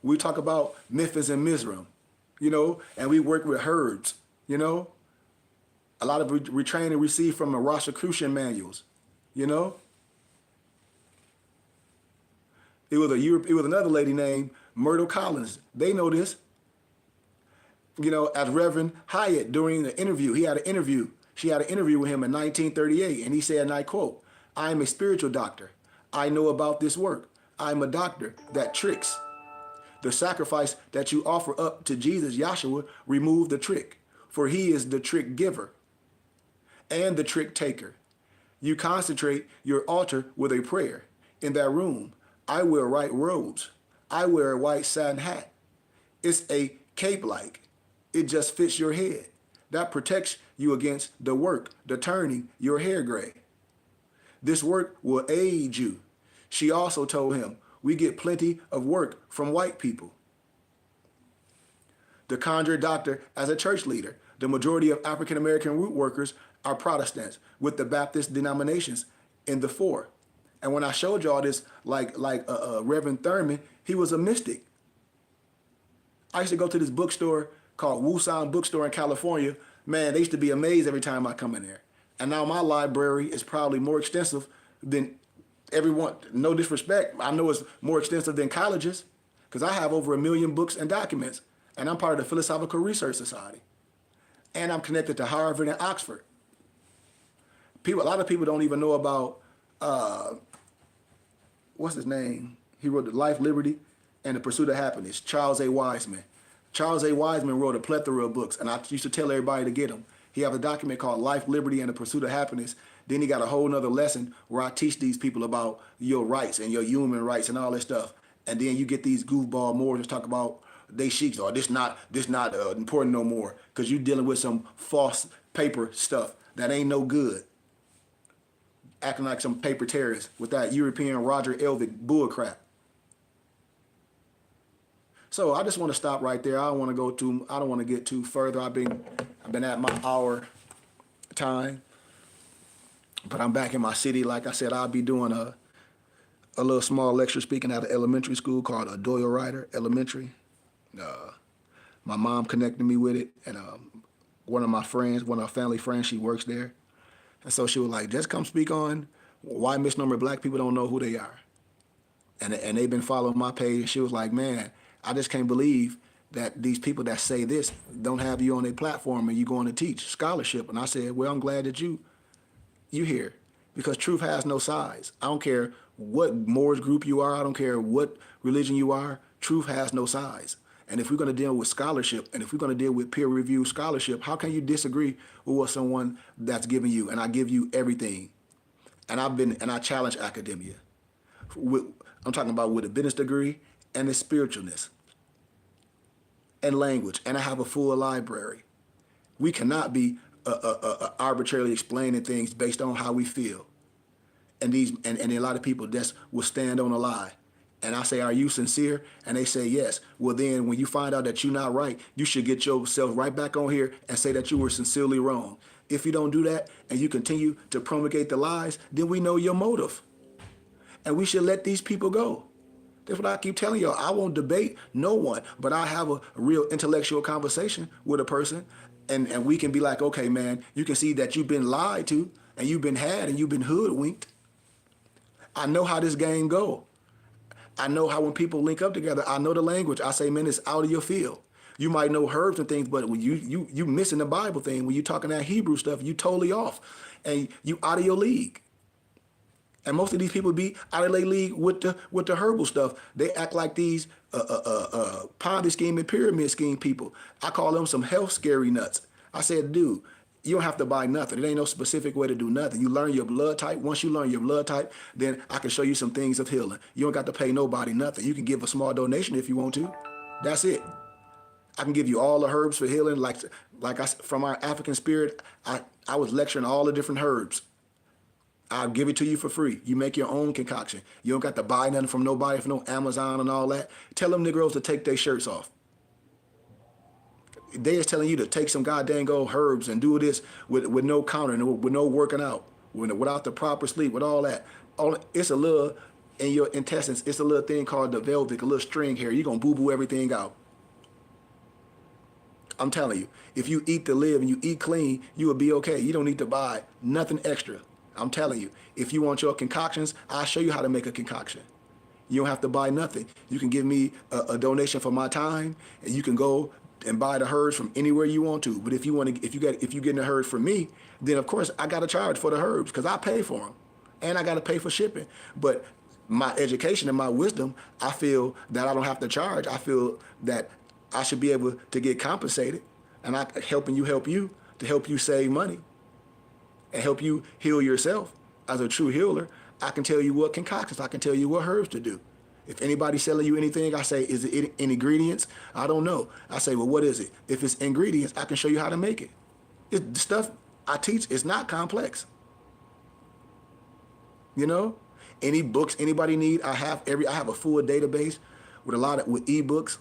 We talk about Memphis and Mizraim, you know, and we work with herbs, you know? A lot of we train and receive from the Rosicrucian manuals, you know? It was another lady named Myrtle Collins. They know this. You know, as Reverend Hyatt during the interview, she had an interview with him in 1938, and he said, and I quote, "I am a spiritual doctor. I know about this work. I am a doctor that tricks. The sacrifice that you offer up to Jesus, Yahshua, remove the trick, for he is the trick giver and the trick taker. You concentrate your altar with a prayer. In that room, I wear white robes. I wear a white satin hat. It's a cape-like. It just fits your head. That protects you against the work, the turning your hair gray. This work will aid you." She also told him, "We get plenty of work from white people." The conjure doctor as a church leader. The majority of African American root workers are Protestants with the Baptist denominations in the fore. And when I showed y'all this, like Reverend Thurman, he was a mystic. I used to go to this bookstore called Wusan Bookstore in California. Man, they used to be amazed every time I come in there. And now my library is probably more extensive than everyone. No disrespect, I know it's more extensive than colleges, because I have over 1 million books and documents, and I'm part of the Philosophical Research Society. And I'm connected to Harvard and Oxford. A lot of people don't even know about, what's his name? He wrote The Life, Liberty, and the Pursuit of Happiness, Charles A. Wiseman. Charles A. Wiseman wrote a plethora of books, and I used to tell everybody to get them. He has a document called Life, Liberty, and the Pursuit of Happiness. Then he got a whole nother lesson where I teach these people about your rights and your human rights and all this stuff. And then you get these goofball Moors that talk about they sheiks, or this not important no more, because you're dealing with some false paper stuff that ain't no good. Acting like some paper terrorist with that European Roger Elvick bullcrap. So I just want to stop right there. I don't want to get too further. I've been at my hour time, but I'm back in my city. Like I said, I'll be doing a little small lecture speaking at an elementary school called Doyle Ryder Elementary. My mom connected me with it, and one of my family friends, she works there, and so she was like, "Just come speak on why misnomer black people don't know who they are," and they've been following my page. She was like, "Man, I just can't believe that these people that say this don't have you on their platform and you going to teach scholarship." And I said, "Well, I'm glad that you here, because truth has no size. I don't care what Moors group you are. I don't care what religion you are. Truth has no size. And if we're going to deal with scholarship, and if we're going to deal with peer-reviewed scholarship, how can you disagree with what someone that's giving you?" And I give you everything. And I challenge academia. I'm talking about with a business degree and its spiritualness and language. And I have a full library. We cannot be arbitrarily explaining things based on how we feel. And a lot of people just will stand on a lie. And I say, "Are you sincere?" And they say, "Yes." Well, then when you find out that you're not right, you should get yourself right back on here and say that you were sincerely wrong. If you don't do that and you continue to promulgate the lies, then we know your motive. And we should let these people go. That's what I keep telling y'all. I won't debate no one, but I have a real intellectual conversation with a person, And we can be like, okay, man, you can see that you've been lied to and you've been had and you've been hoodwinked. I know how this game go. I know how when people link up together, I know the language. I say, man, it's out of your field. You might know herbs and things, but when you missing the Bible thing, when you talking that Hebrew stuff, you totally off. And you out of your league. And most of these people be out of their league with the herbal stuff. They act like these Ponzi scheme and pyramid scheme people. I call them some health scary nuts. I said, dude, you don't have to buy nothing. It ain't no specific way to do nothing. You learn your blood type. Once you learn your blood type, then I can show you some things of healing. You don't got to pay nobody nothing. You can give a small donation if you want to. That's it. I can give you all the herbs for healing. From our African spirit, I was lecturing all the different herbs. I'll give it to you for free. You make your own concoction. You don't got to buy nothing from nobody, from no Amazon and all that. Tell them Negroes to take their shirts off. They is telling you to take some goddamn old herbs and do this with no counting, with no working out, without the proper sleep, with all that. It's a little, in your intestines, it's a little thing called the velvic, a little string hair. You're going to boo-boo everything out. I'm telling you, if you eat to live and you eat clean, you will be okay. You don't need to buy nothing extra. I'm telling you, if you want your concoctions, I'll show you how to make a concoction. You don't have to buy nothing. You can give me a donation for my time, and you can go and buy the herbs from anywhere you want to. But if you getting the herbs from me, then of course I got to charge for the herbs because I pay for them, and I got to pay for shipping. But my education and my wisdom, I feel that I don't have to charge. I feel that I should be able to get compensated, and I helping you help you to help you save money and help you heal yourself. As a true healer, I can tell you what concoctions, I can tell you what herbs to do. If anybody's selling you anything, I say, is it in ingredients? I don't know. I say, well, what is it? If it's ingredients, I can show you how to make it. The stuff I teach is not complex. You know, any books anybody need, I have a full database with with ebooks.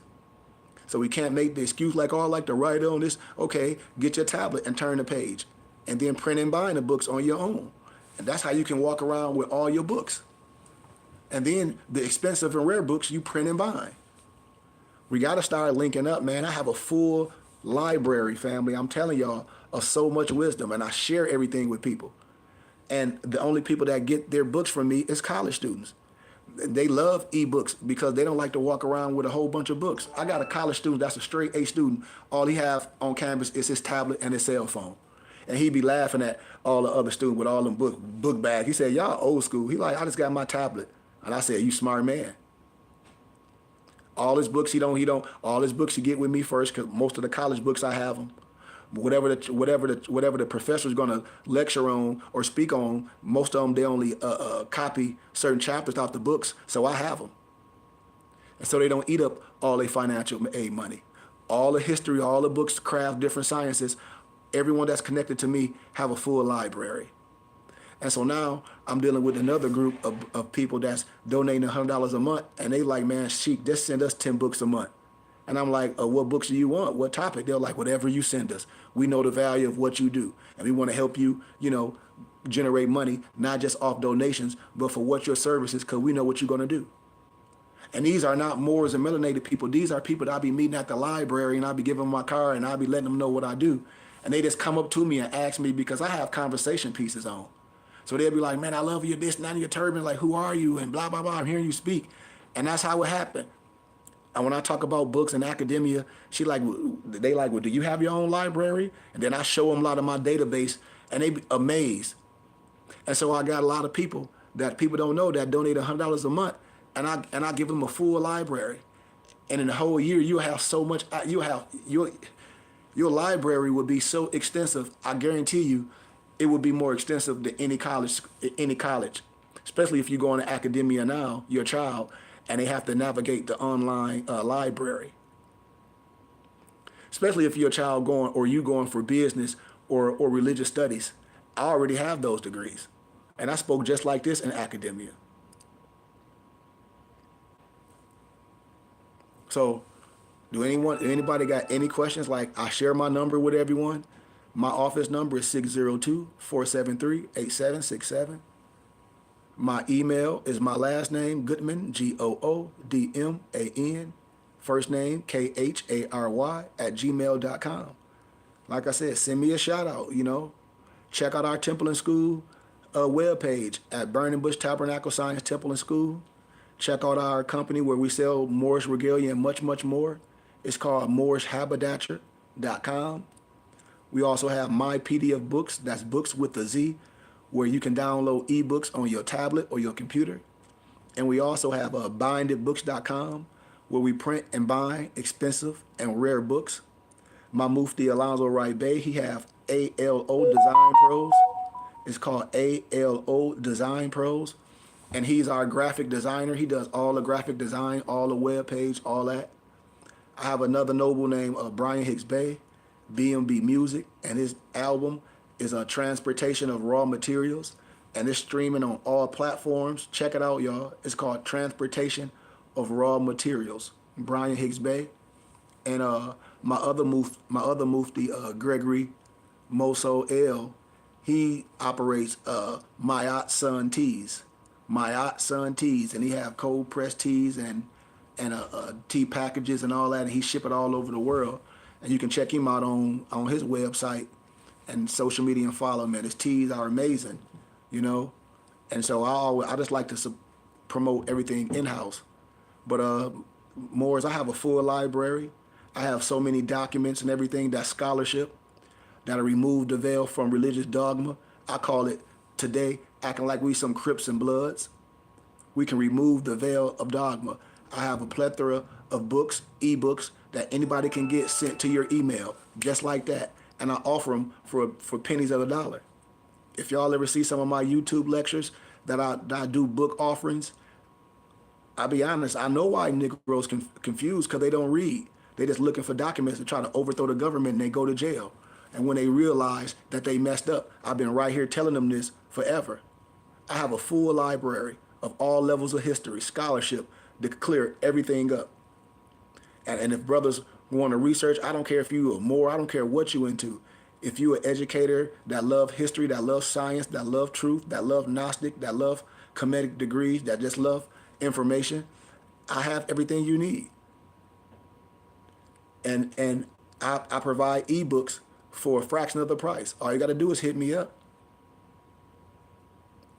So we can't make the excuse like, oh, I like to write on this. Okay, get your tablet and turn the page. And then print and buying the books on your own. And that's how you can walk around with all your books. And then the expensive and rare books you print and buy. We got to start linking up, man. I have a full library, family, I'm telling y'all, of so much wisdom. And I share everything with people. And the only people that get their books from me is college students. They love ebooks because they don't like to walk around with a whole bunch of books. I got a college student that's a straight A student. All he have on campus is his tablet and his cell phone. And he be laughing at all the other students with all them book bags. He said, y'all old school. He like, I just got my tablet. And I said, you smart man. All his books all his books you get with me first, because most of the college books I have them. Whatever the professor's gonna lecture on or speak on, most of them they only copy certain chapters out the books, so I have them. And so they don't eat up all their financial aid money. All the history, all the books, craft, different sciences, everyone that's connected to me have a full library. And so now I'm dealing with another group of people that's donating $100 a month, and they like, man, Sheik, just send us 10 books a month. And I'm like, what books do you want? What topic? They're like, whatever you send us. We know the value of what you do, and we want to help you, generate money, not just off donations, but for what your service is, because we know what you're going to do. And these are not Moors and melanated people. These are people that I'll be meeting at the library, and I'll be giving them my card, and I'll be letting them know what I do. And they just come up to me and ask me because I have conversation pieces on. So they'll be like, man, I love you, this, and that, and your turban. Like, who are you? And blah, blah, blah. I'm hearing you speak. And that's how it happened. And when I talk about books and academia, they like, well, do you have your own library? And then I show them a lot of my database, and they be amazed. And so I got a lot of people that people don't know that donate $100 a month, and I give them a full library. And in the whole year, you'll have so much. Your library will be so extensive. I guarantee you, it would be more extensive than any college. Especially if you go into academia now, your child, and they have to navigate the online library. Especially if your child going for business or religious studies. I already have those degrees. And I spoke just like this in academia. So, anybody got any questions? Like, I share my number with everyone. My office number is 602-473-8767. My email is my last name, Goodman, Goodman, first name, Khary, @gmail.com. like I said, send me a shout out, you know. Check out our Temple and School webpage at Burning Bush Tabernacle Science Temple and School. Check out our company where we sell Moorish regalia and much, much more. It's called MoorishHaberdasher.com. We also have My PDF Books, that's books with a Z, where you can download ebooks on your tablet or your computer. And we also have BindedBooks.com, where we print and bind expensive and rare books. My Mufti Alonzo Wright Bey, he have ALO Design Pros. It's called ALO Design Pros. And he's our graphic designer. He does all the graphic design, all the web page, all that. I have another noble named Brian Hicks Bey, BMB Music, and his album is a transportation of raw materials, and it's streaming on all platforms. Check it out, y'all. It's called Transportation of Raw Materials. Brian Hicks Bey, and my other mufti, Gregory Moso L. He operates Mayat Sun Teas, and he have cold pressed teas and tea packages and all that, and he ship it all over the world. And you can check him out on his website and social media and follow him. And his teas are amazing, you know. And so I just like to promote everything in house. But Moors, I have a full library. I have so many documents and everything, that scholarship that'll remove the veil from religious dogma. I call it today acting like we some Crips and Bloods. We can remove the veil of dogma. I have a plethora of books, ebooks, that anybody can get sent to your email, just like that. And I offer them for pennies of a dollar. If y'all ever see some of my YouTube lectures that I do book offerings, I'll be honest, I know why Negroes confused, because they don't read. They just looking for documents to try to overthrow the government, and they go to jail. And when they realize that they messed up, I've been right here telling them this forever. I have a full library of all levels of history, scholarship, to clear everything up. And if brothers want to research, I don't care if you are more, I don't care what you into. If you an educator that love history, that love science, that love truth, that love Gnostic, that love comedic degrees, that just love information, I have everything you need. And I provide ebooks for a fraction of the price. All you got to do is hit me up.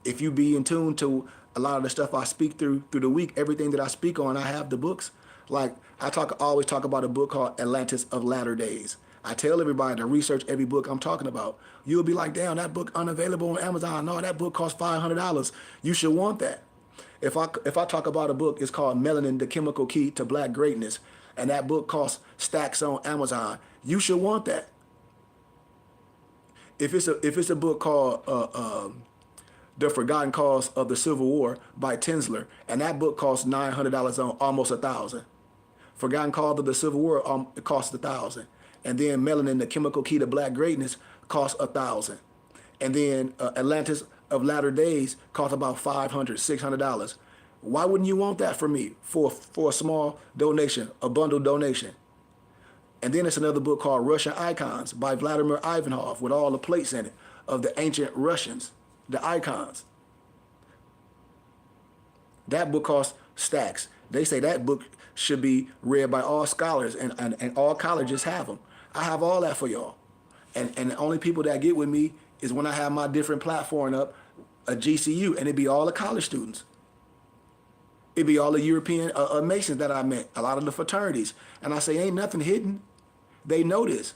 If you be in tune to a lot of the stuff I speak through the week, everything that I speak on, I have the books. Like I always talk about a book called Atlantis of Latter Days. I tell everybody to research every book I'm talking about. You'll be like, damn, that book unavailable on Amazon. No, that book costs $500. You should want that. If I talk about a book, it's called Melanin, the Chemical Key to Black Greatness, and that book costs stacks on Amazon. You should want that. If it's a book called The Forgotten Cause of the Civil War by Tinsler, and that book costs $900 on almost $1,000. Forgotten Cause of the Civil War it costs $1,000, and then Melanin, the Chemical Key to Black Greatness costs $1,000, and then Atlantis of Latter Days costs about $500, $600. Why wouldn't you want that from me for a small donation, a bundle donation? And then it's another book called Russian Icons by Vladimir Ivanov with all the plates in it of the ancient Russians, the icons. That book costs stacks. They say that book should be read by all scholars, and all colleges have them. I have all that for y'all. And the only people that get with me is when I have my different platform up, a GCU, and it'd be all the college students. It'd be all the European Masons that I met, a lot of the fraternities. And I say, ain't nothing hidden. They know this.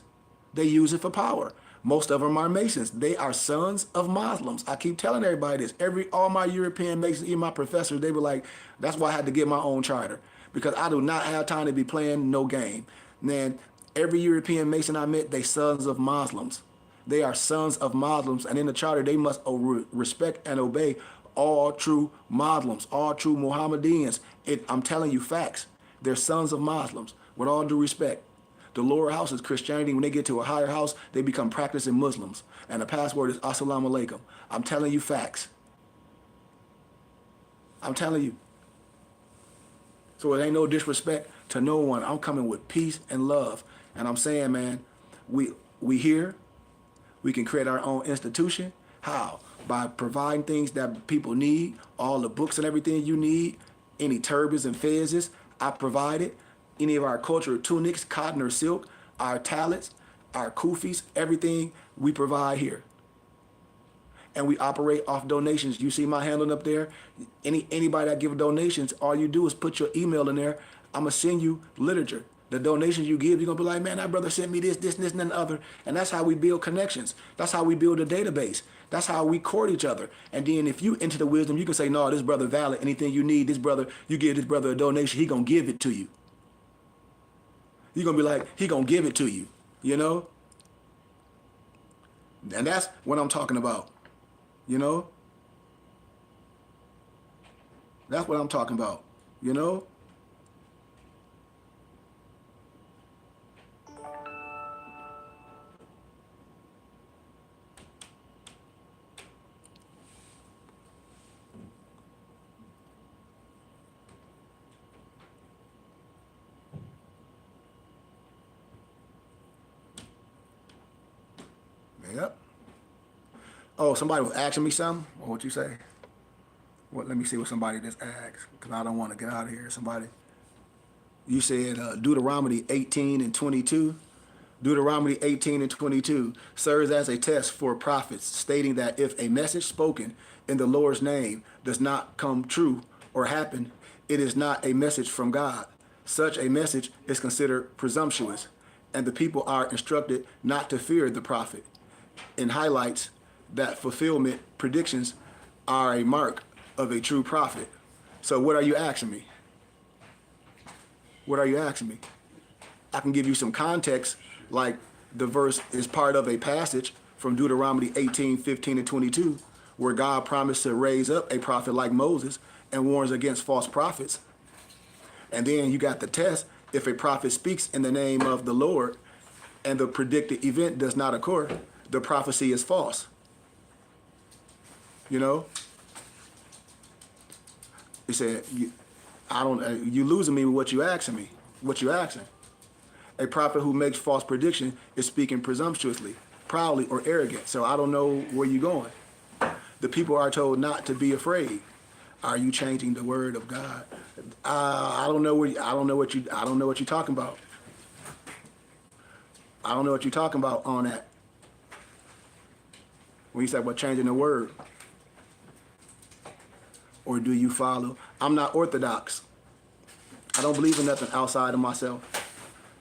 They use it for power. Most of them are Masons. They are sons of Muslims. I keep telling everybody this. All my European Masons, even my professors, they were like, that's why I had to get my own charter, because I do not have time to be playing no game. Man, every European Mason I met, they sons of Muslims. They are sons of Muslims, and in the charter, they must respect and obey all true Muslims, all true Mohammedans. I'm telling you facts. They're sons of Muslims, with all due respect. The lower house is Christianity. When they get to a higher house, they become practicing Muslims. And the password is Assalamu Alaikum. I'm telling you facts. I'm telling you. So it ain't no disrespect to no one. I'm coming with peace and love. And I'm saying, man, we here. We can create our own institution. How? By providing things that people need, all the books and everything you need, any turbans and fezzes, I provide it. Any of our cultural tunics, cotton or silk, our talents, our kufis, everything we provide here. And we operate off donations. You see my handle up there? Anybody that give donations, all you do is put your email in there. I'm going to send you literature. The donations you give, you're going to be like, man, that brother sent me this, and the other. And that's how we build connections. That's how we build a database. That's how we court each other. And then if you into the wisdom, you can say, no, this brother valid. Anything you need, this brother, you give this brother a donation, he going to give it to you. You're going to be like, he going to give it to you, you know? And that's what I'm talking about, you know? That's what I'm talking about, you know? Yep. Oh, somebody was asking me something? What you say? What? Let me see what somebody just asked, because I don't want to get out of here. Somebody, you said Deuteronomy 18 and 22. Deuteronomy 18 and 22 serves as a test for prophets, stating that if a message spoken in the Lord's name does not come true or happen, it is not a message from God. Such a message is considered presumptuous, and the people are instructed not to fear the prophet, and highlights that fulfillment predictions are a mark of a true prophet. So what are you asking me? What are you asking me? I can give you some context, like the verse is part of a passage from Deuteronomy 18, 15, and 22, where God promised to raise up a prophet like Moses and warns against false prophets. And then you got the test. If a prophet speaks in the name of the Lord and the predicted event does not occur, the prophecy is false. You know? He said, you losing me with what you asking me. What you asking? A prophet who makes false prediction is speaking presumptuously, proudly, or arrogant. So I don't know where you're going. The people are told not to be afraid. Are you changing the word of God? I don't know what you're talking about. I don't know what you're talking about on that. When you say about changing the word. Or do you follow? I'm not orthodox. I don't believe in nothing outside of myself.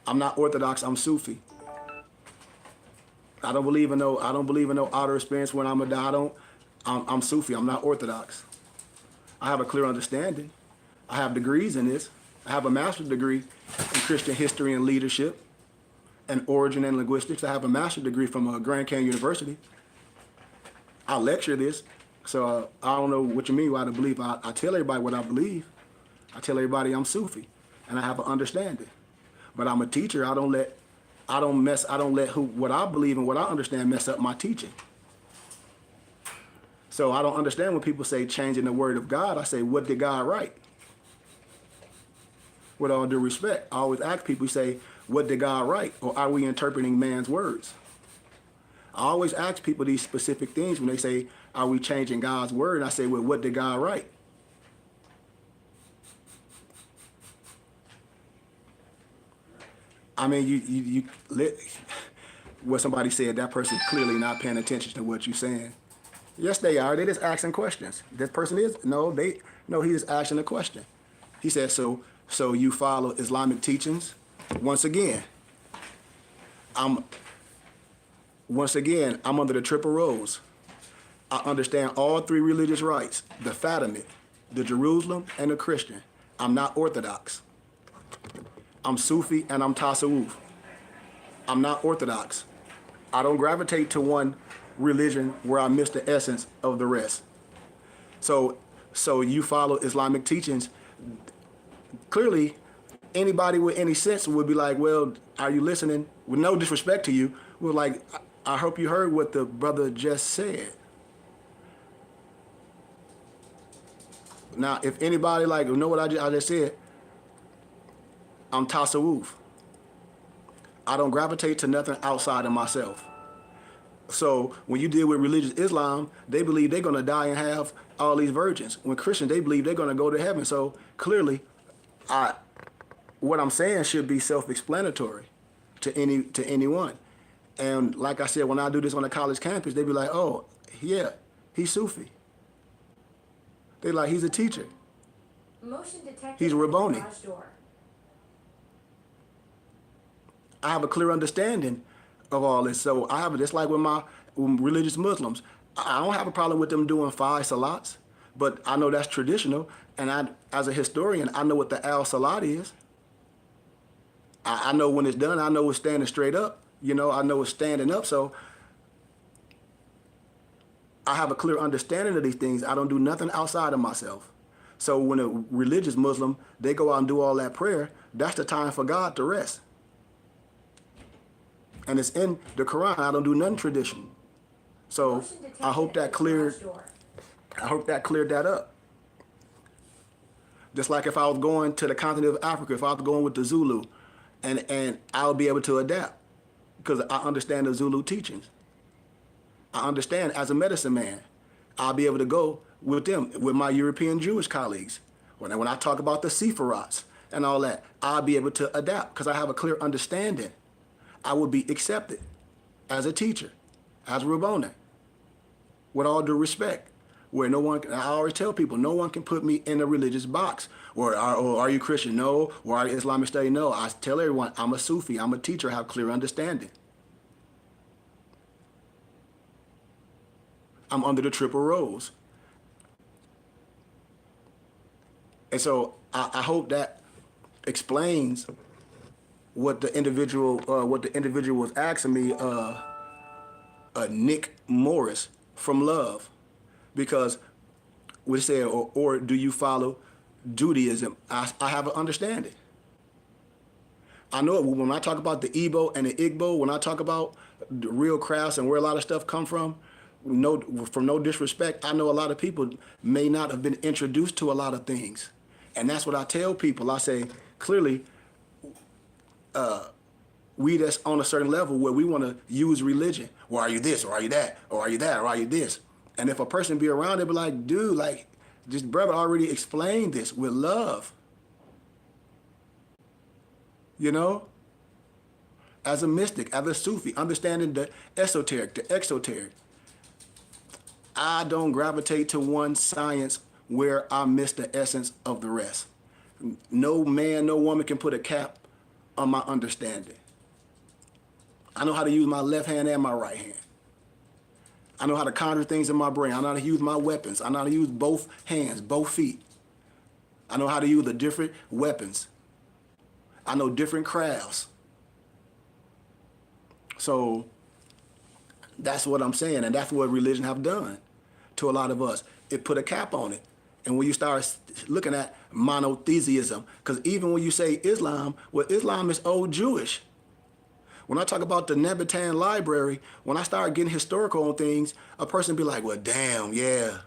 I'm not orthodox, I'm Sufi. I don't believe in no outer experience when I'm a die. I'm Sufi, I'm not orthodox. I have a clear understanding. I have degrees in this. I have a master's degree in Christian history and leadership and origin and linguistics. I have a master's degree from Grand Canyon University. I lecture this, so I don't know what you mean by the belief. I tell everybody what I believe. I tell everybody I'm Sufi, and I have an understanding. But I'm a teacher. I don't let what I believe and what I understand mess up my teaching. So I don't understand when people say changing the word of God. I say, what did God write? With all due respect, I always ask people, say, what did God write? Or are we interpreting man's words? I always ask people these specific things when they say, are we changing God's word? And I say, well, what did God write? I mean, what somebody said, that person's clearly not paying attention to what you're saying. Yes, they are. They're just asking questions. This person is, he is asking a question. He said, so you follow Islamic teachings? Once again, I'm under the triple rose. I understand all three religious rights, the Fatimid, the Jerusalem, and the Christian. I'm not Orthodox. I'm Sufi and I'm Tasawwuf. I'm not Orthodox. I don't gravitate to one religion where I miss the essence of the rest. So you follow Islamic teachings. Clearly, anybody with any sense would be like, well, are you listening? With no disrespect to you, we're like, I hope you heard what the brother just said. Now, if anybody what I just said, I'm Tasawwuf. I don't gravitate to nothing outside of myself. So when you deal with religious Islam, they believe they're going to die and have all these virgins. When Christians, they believe they're going to go to heaven. So clearly, what I'm saying should be self-explanatory to anyone. And like I said, when I do this on the college campus, they be like, oh, yeah, he's Sufi. They like, he's a teacher. Motion detected He's at the Rabboni. garage door. I have a clear understanding of all this. So I have it. It's like with my religious Muslims. I don't have a problem with them doing 5 salats, but I know that's traditional. And I, as a historian, I know what the al salat is. I know when it's done. I know it's standing straight up. You know, I know it's standing up. So I have a clear understanding of these things. I don't do nothing outside of myself. So when a religious Muslim, they go out and do all that prayer, that's the time for God to rest. And it's in the Quran. I don't do nothing traditional. So Motion detected I hope at that the cleared. garage door. I hope that cleared that up. Just like if I was going to the continent of Africa, if I was going with the Zulu, and I'll be able to adapt because I understand the Zulu teachings. I understand as a medicine man, I'll be able to go with them, with my European Jewish colleagues. When I talk about the Sephirots and all that, I'll be able to adapt because I have a clear understanding. I would be accepted as a teacher, as a Rabboni, with all due respect. Where no one, I always tell people, no one can put me in a religious box. Or are you Christian? No. Or are you Islamic study? No. I tell everyone, I'm a Sufi, I'm a teacher, I have clear understanding. I'm under the triple rose. And so I hope that explains what the individual was asking me, Nick Morris from Love. Because we said, or do you follow Judaism? I have an understanding. I know it, when I talk about the Igbo and the Igbo, when I talk about the real crafts and where a lot of stuff come from no disrespect, I know a lot of people may not have been introduced to a lot of things. And that's what I tell people. I say, clearly, we that's on a certain level where we want to use religion. Well, are you this, or are you that, or are you that, or are you this? And if a person be around, they be like, dude, like, this brother already explained this with love. You know? As a mystic, as a Sufi, understanding the esoteric, the exoteric. I don't gravitate to one science where I miss the essence of the rest. No man, no woman can put a cap on my understanding. I know how to use my left hand and my right hand. I know how to conjure things in my brain. I know how to use my weapons. I know how to use both hands, both feet. I know how to use the different weapons. I know different crafts. So that's what I'm saying, and that's what religion have done to a lot of us. It put a cap on it. And when you start looking at monotheism, because even when you say Islam, well, Islam is old Jewish. When I talk about the Nebutan library, when I start getting historical on things, a person be like, well, damn, yeah.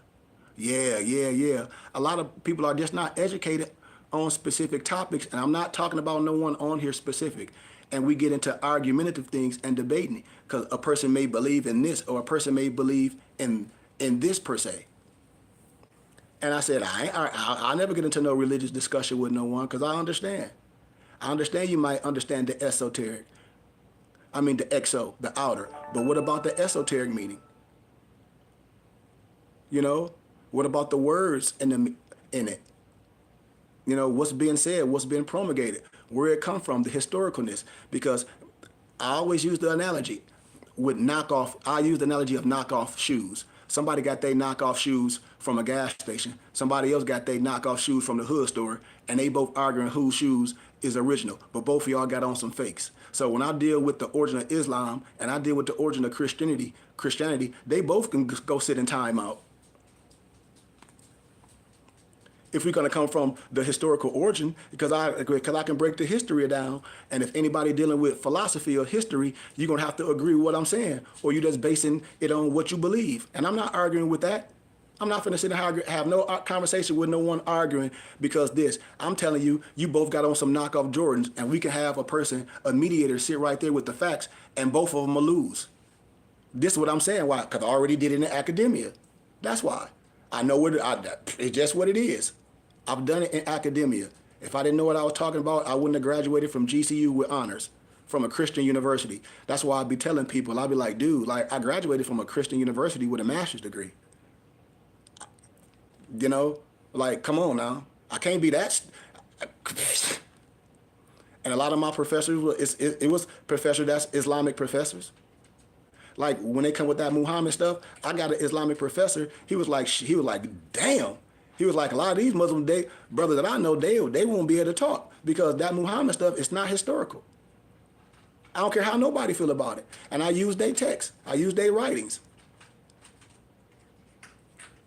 A lot of people are just not educated on specific topics, and I'm not talking about no one on here specific. And we get into argumentative things and debating, because a person may believe in this, or a person may believe in this per se. And I said, I never get into no religious discussion with no one, because I understand. I understand you might understand the esoteric. I mean the exo, the outer. But what about the esoteric meaning? You know, what about the words in it? You know, what's being said, what's being promulgated, where it come from, the historicalness. Because I always use the analogy with knockoff. I use the analogy of knockoff shoes. Somebody got their knockoff shoes from a gas station. Somebody else got their knockoff shoes from the hood store, and they both arguing whose shoes is original. But both of y'all got on some fakes. So when I deal with the origin of Islam and I deal with the origin of Christianity, they both can go sit in timeout. If we're going to come from the historical origin, because I can break the history down, and if anybody dealing with philosophy or history, you're going to have to agree with what I'm saying, or you're just basing it on what you believe. And I'm not arguing with that. I'm not finna sit and have no conversation with no one arguing because this. I'm telling you, you both got on some knockoff Jordans, and we can have a mediator sit right there with the facts, and both of them will lose. This is what I'm saying. Why? Because I already did it in academia. That's why. I know it's just what it is. I've done it in academia. If I didn't know what I was talking about, I wouldn't have graduated from GCU with honors. from a Christian university. That's why I be telling people, I be like, dude, like I graduated from a Christian university with a master's degree. You know, like come on now, I can't be that. And a lot of my professors, it was professors that's Islamic professors. Like when they come with that Muhammad stuff, I got an Islamic professor. He was like, damn. He was like, a lot of these Muslim brothers that I know, they won't be able to talk because that Muhammad stuff is not historical. I don't care how nobody feel about it. And I use their texts. I use their writings.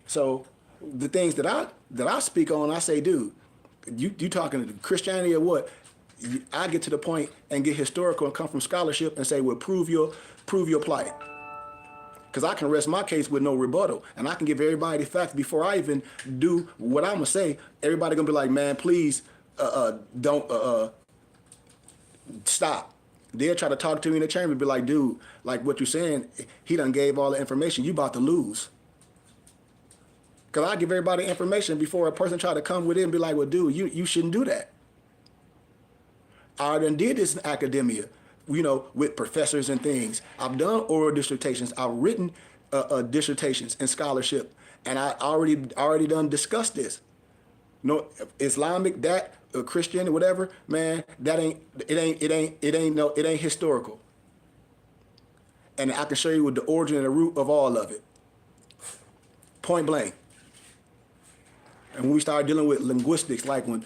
So the things that I speak on, I say, dude, you talking to Christianity or what? I get to the point and get historical and come from scholarship and say, well, prove your plight. Because I can rest my case with no rebuttal. And I can give everybody the facts before I even do what I'm going to say. Everybody going to be like, man, please don't stop. They'll try to talk to me in the chamber and be like, dude, like what you're saying, he done gave all the information. You about to lose. Because I give everybody information before a person try to come with it and be like, well, dude, you shouldn't do that. I done did this in academia, you know, with professors and things. I've done oral dissertations. I've written dissertations in scholarship. And I already done discussed this. No, Islamic, that, Christian, whatever, man, that ain't historical. And I can show you with the origin and the root of all of it. Point blank. And when we start dealing with linguistics, like when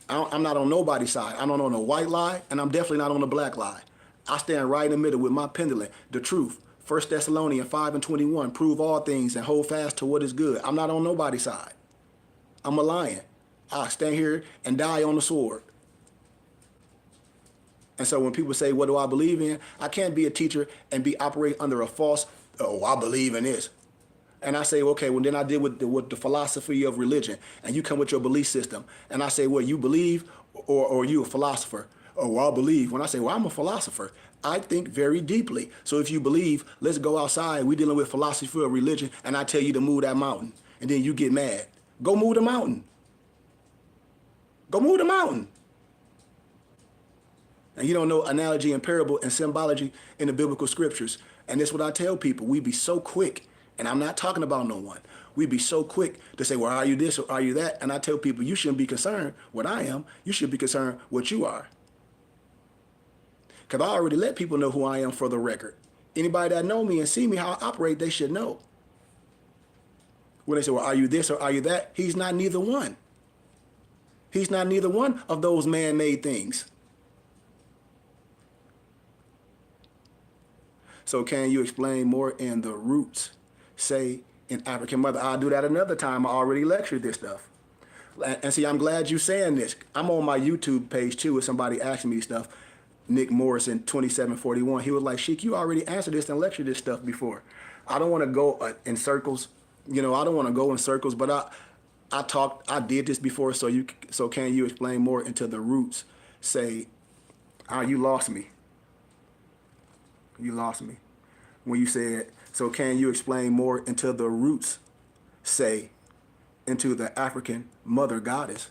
I'm not on nobody's side. I'm not on the white lie, and I'm definitely not on the black lie. I stand right in the middle with my pendulum, the truth. 1 Thessalonians 5:21, prove all things and hold fast to what is good. I'm not on nobody's side. I'm a lion. I stand here and die on the sword. And so when people say, what do I believe in? I can't be a teacher and be operate under a false, oh, I believe in this. And I say, okay, well, then I deal with the philosophy of religion. And you come with your belief system. And I say, well, you believe or you a philosopher? Oh, well, I believe. When I say, well, I'm a philosopher, I think very deeply. So if you believe, let's go outside. We're dealing with philosophy of religion. And I tell you to move that mountain. And then you get mad. Go move the mountain. Go move the mountain. And you don't know analogy and parable and symbology in the biblical scriptures. And that's what I tell people. We be so quick. And I'm not talking about no one. We be so quick to say, well, are you this or are you that? And I tell people, you shouldn't be concerned what I am. You should be concerned what you are. Because I already let people know who I am for the record. Anybody that know me and see me how I operate, they should know. When they say, well, are you this or are you that? He's not neither one. He's not neither one of those man-made things. So can you explain more in the roots? Say in African mother. I'll do that another time. I already lectured this stuff. And see, I'm glad you saying this. I'm on my YouTube page too with somebody asking me stuff. Nick Morrison, 2741. He was like, Sheik, you already answered this and lectured this stuff before. I don't want to go in circles. You know, I don't want to go in circles, but I did this before. So can you explain more into the roots? Say, you lost me. You lost me. When you said, so can you explain more into the roots, say, into the African mother goddess?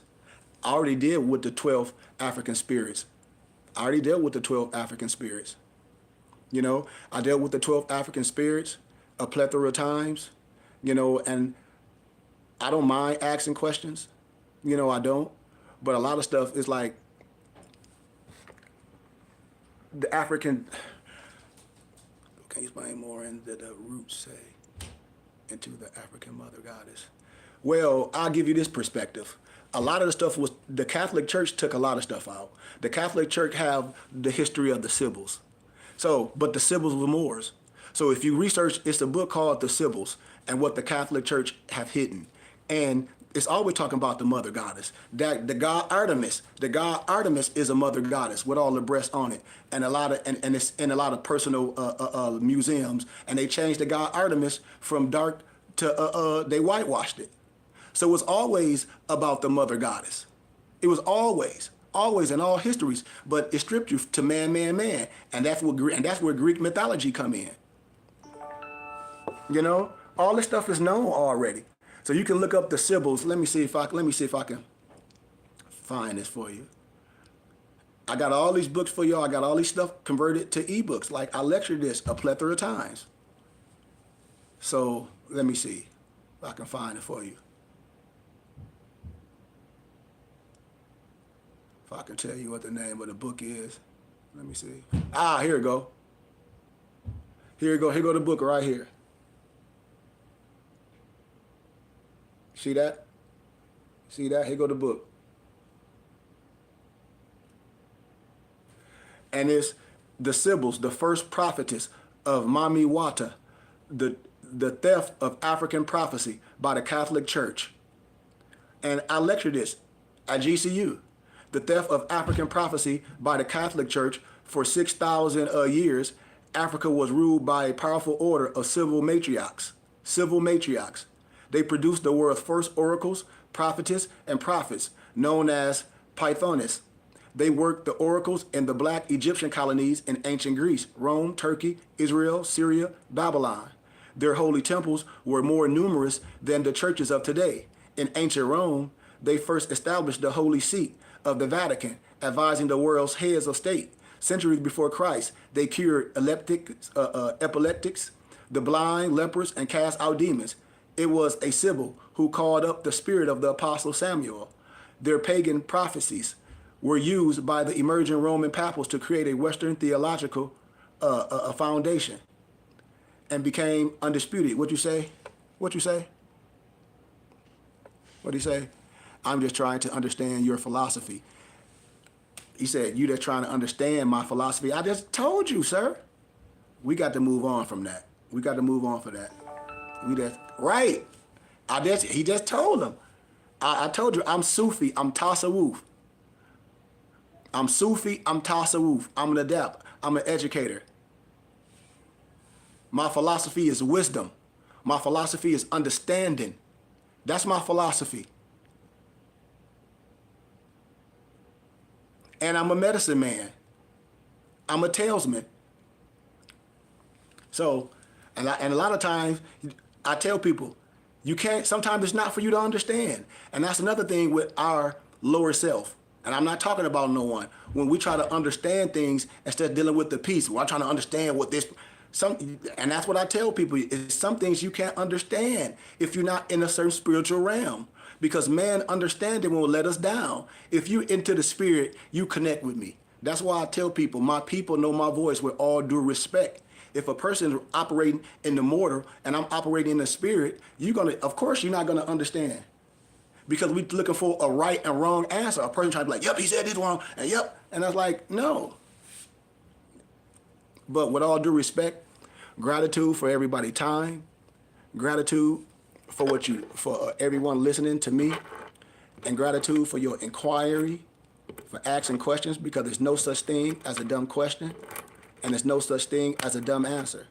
I already did with the 12 African spirits. I already dealt with the 12 African spirits. You know, I dealt with the 12 African spirits a plethora of times, you know, and I don't mind asking questions. You know, I don't. But a lot of stuff is like the African... Can you explain more into the roots, say, into the African mother goddess? Well, I'll give you this perspective. A lot of the stuff was, the Catholic Church took a lot of stuff out. The Catholic Church have the history of the Sibyls. So, but the Sibyls were Moors. So if you research, it's a book called The Sibyls and what the Catholic Church have hidden. And it's always talking about the mother goddess. That the god Artemis is a mother goddess with all the breasts on it, and a lot of and it's in a lot of personal museums. And they changed the god Artemis from dark to they whitewashed it. So it was always about the mother goddess. It was always in all histories, but it stripped you to man, and that's where Greek mythology come in. You know, all this stuff is known already. So you can look up the Sibyls. Let me see if I can find this for you. I got all these books for y'all. I got all these stuff converted to ebooks. Like I lectured this a plethora of times. So let me see if I can find it for you. If I can tell you what the name of the book is. Let me see. Ah, here we go. Here we go. Here go the book right here. See that? See that? Here go the book. And it's the Sibyls, the first prophetess of Mami Wata, the theft of African prophecy by the Catholic Church. And I lectured this at GCU. The theft of African prophecy by the Catholic Church. For 6,000 years, Africa was ruled by a powerful order of civil matriarchs. Civil matriarchs. They produced the world's first oracles, prophetess, and prophets, known as Pythonists. They worked the oracles in the black Egyptian colonies in ancient Greece, Rome, Turkey, Israel, Syria, Babylon. Their holy temples were more numerous than the churches of today. In ancient Rome, they first established the holy seat of the Vatican, advising the world's heads of state. Centuries before Christ, they cured epileptics, the blind, lepers, and cast out demons. It was a Sibyl who called up the spirit of the Apostle Samuel. Their pagan prophecies were used by the emerging Roman papals to create a Western theological foundation and became undisputed. What you say? What you say? What do you say? I'm just trying to understand your philosophy. He said, you just trying to understand my philosophy. I just told you, sir. We got to move on from that. We got to move on for that. Right. He just told him. I told you, I'm Sufi, I'm Tasawwuf. I'm Sufi, I'm Tasawwuf. I'm an adept, I'm an educator. My philosophy is wisdom. My philosophy is understanding. That's my philosophy. And I'm a medicine man. I'm a talesman. So, and a lot of times, I tell people, you can't, sometimes it's not for you to understand. And that's another thing with our lower self. And I'm not talking about no one. When we try to understand things instead of dealing with the peace, we're trying to understand what this, and that's what I tell people, is some things you can't understand if you're not in a certain spiritual realm. Because man understanding will let us down. If you're into the spirit, you connect with me. That's why I tell people, my people know my voice with all due respect. If a person is operating in the mortal and I'm operating in the spirit, of course you're not gonna understand. Because we're looking for a right and wrong answer. A person trying to be like, yep, he said this wrong, and yep. And I was like, no. But with all due respect, gratitude for everybody's time, gratitude for everyone listening to me, and gratitude for your inquiry, for asking questions, because there's no such thing as a dumb question, and there's no such thing as a dumb answer.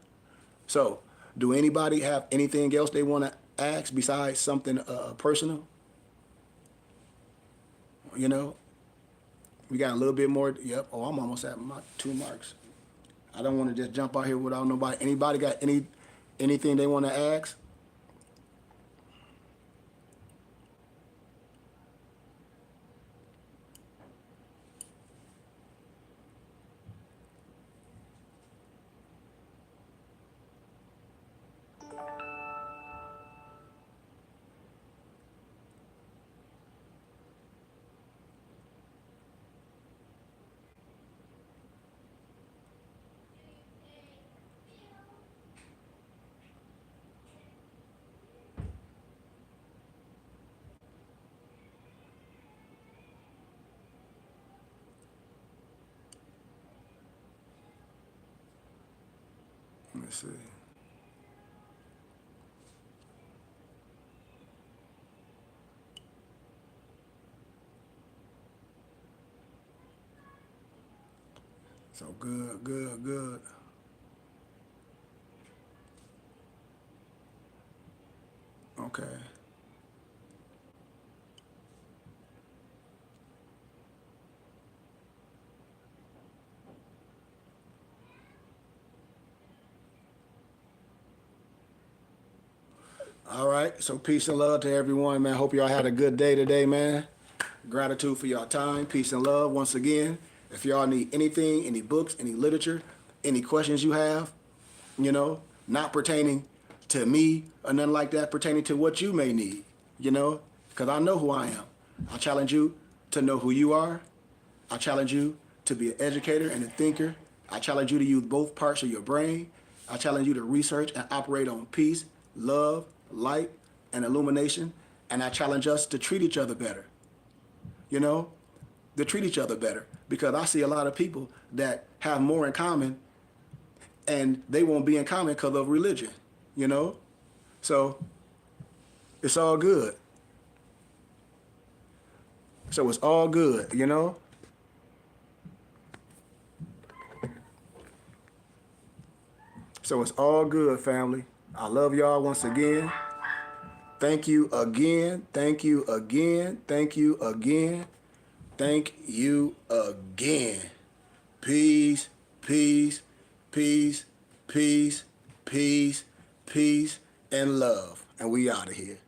So, do anybody have anything else they want to ask besides something personal? You know, we got a little bit more. Yep. Oh, I'm almost at my 2 marks. I don't want to just jump out here without nobody. Anybody got anything they want to ask? Let me see. So good. Okay. All right. So peace and love to everyone, man. Hope y'all had a good day today, man. Gratitude for your time. Peace and love once again. If y'all need anything, any books, any literature, any questions you have, you know, not pertaining to me or nothing like that, pertaining to what you may need, you know, because I know who I am. I challenge you to know who you are. I challenge you to be an educator and a thinker. I challenge you to use both parts of your brain. I challenge you to research and operate on peace, love, light, and illumination. And I challenge us to treat each other better, you know, to treat each other better. Because I see a lot of people that have more in common and they won't be in common because of religion, you know? So it's all good. So it's all good, you know? So it's all good, family. I love y'all once again. Thank you again. Thank you again. Thank you again. Thank you again. Peace, peace, peace, peace, peace, peace, and love. And we out of here.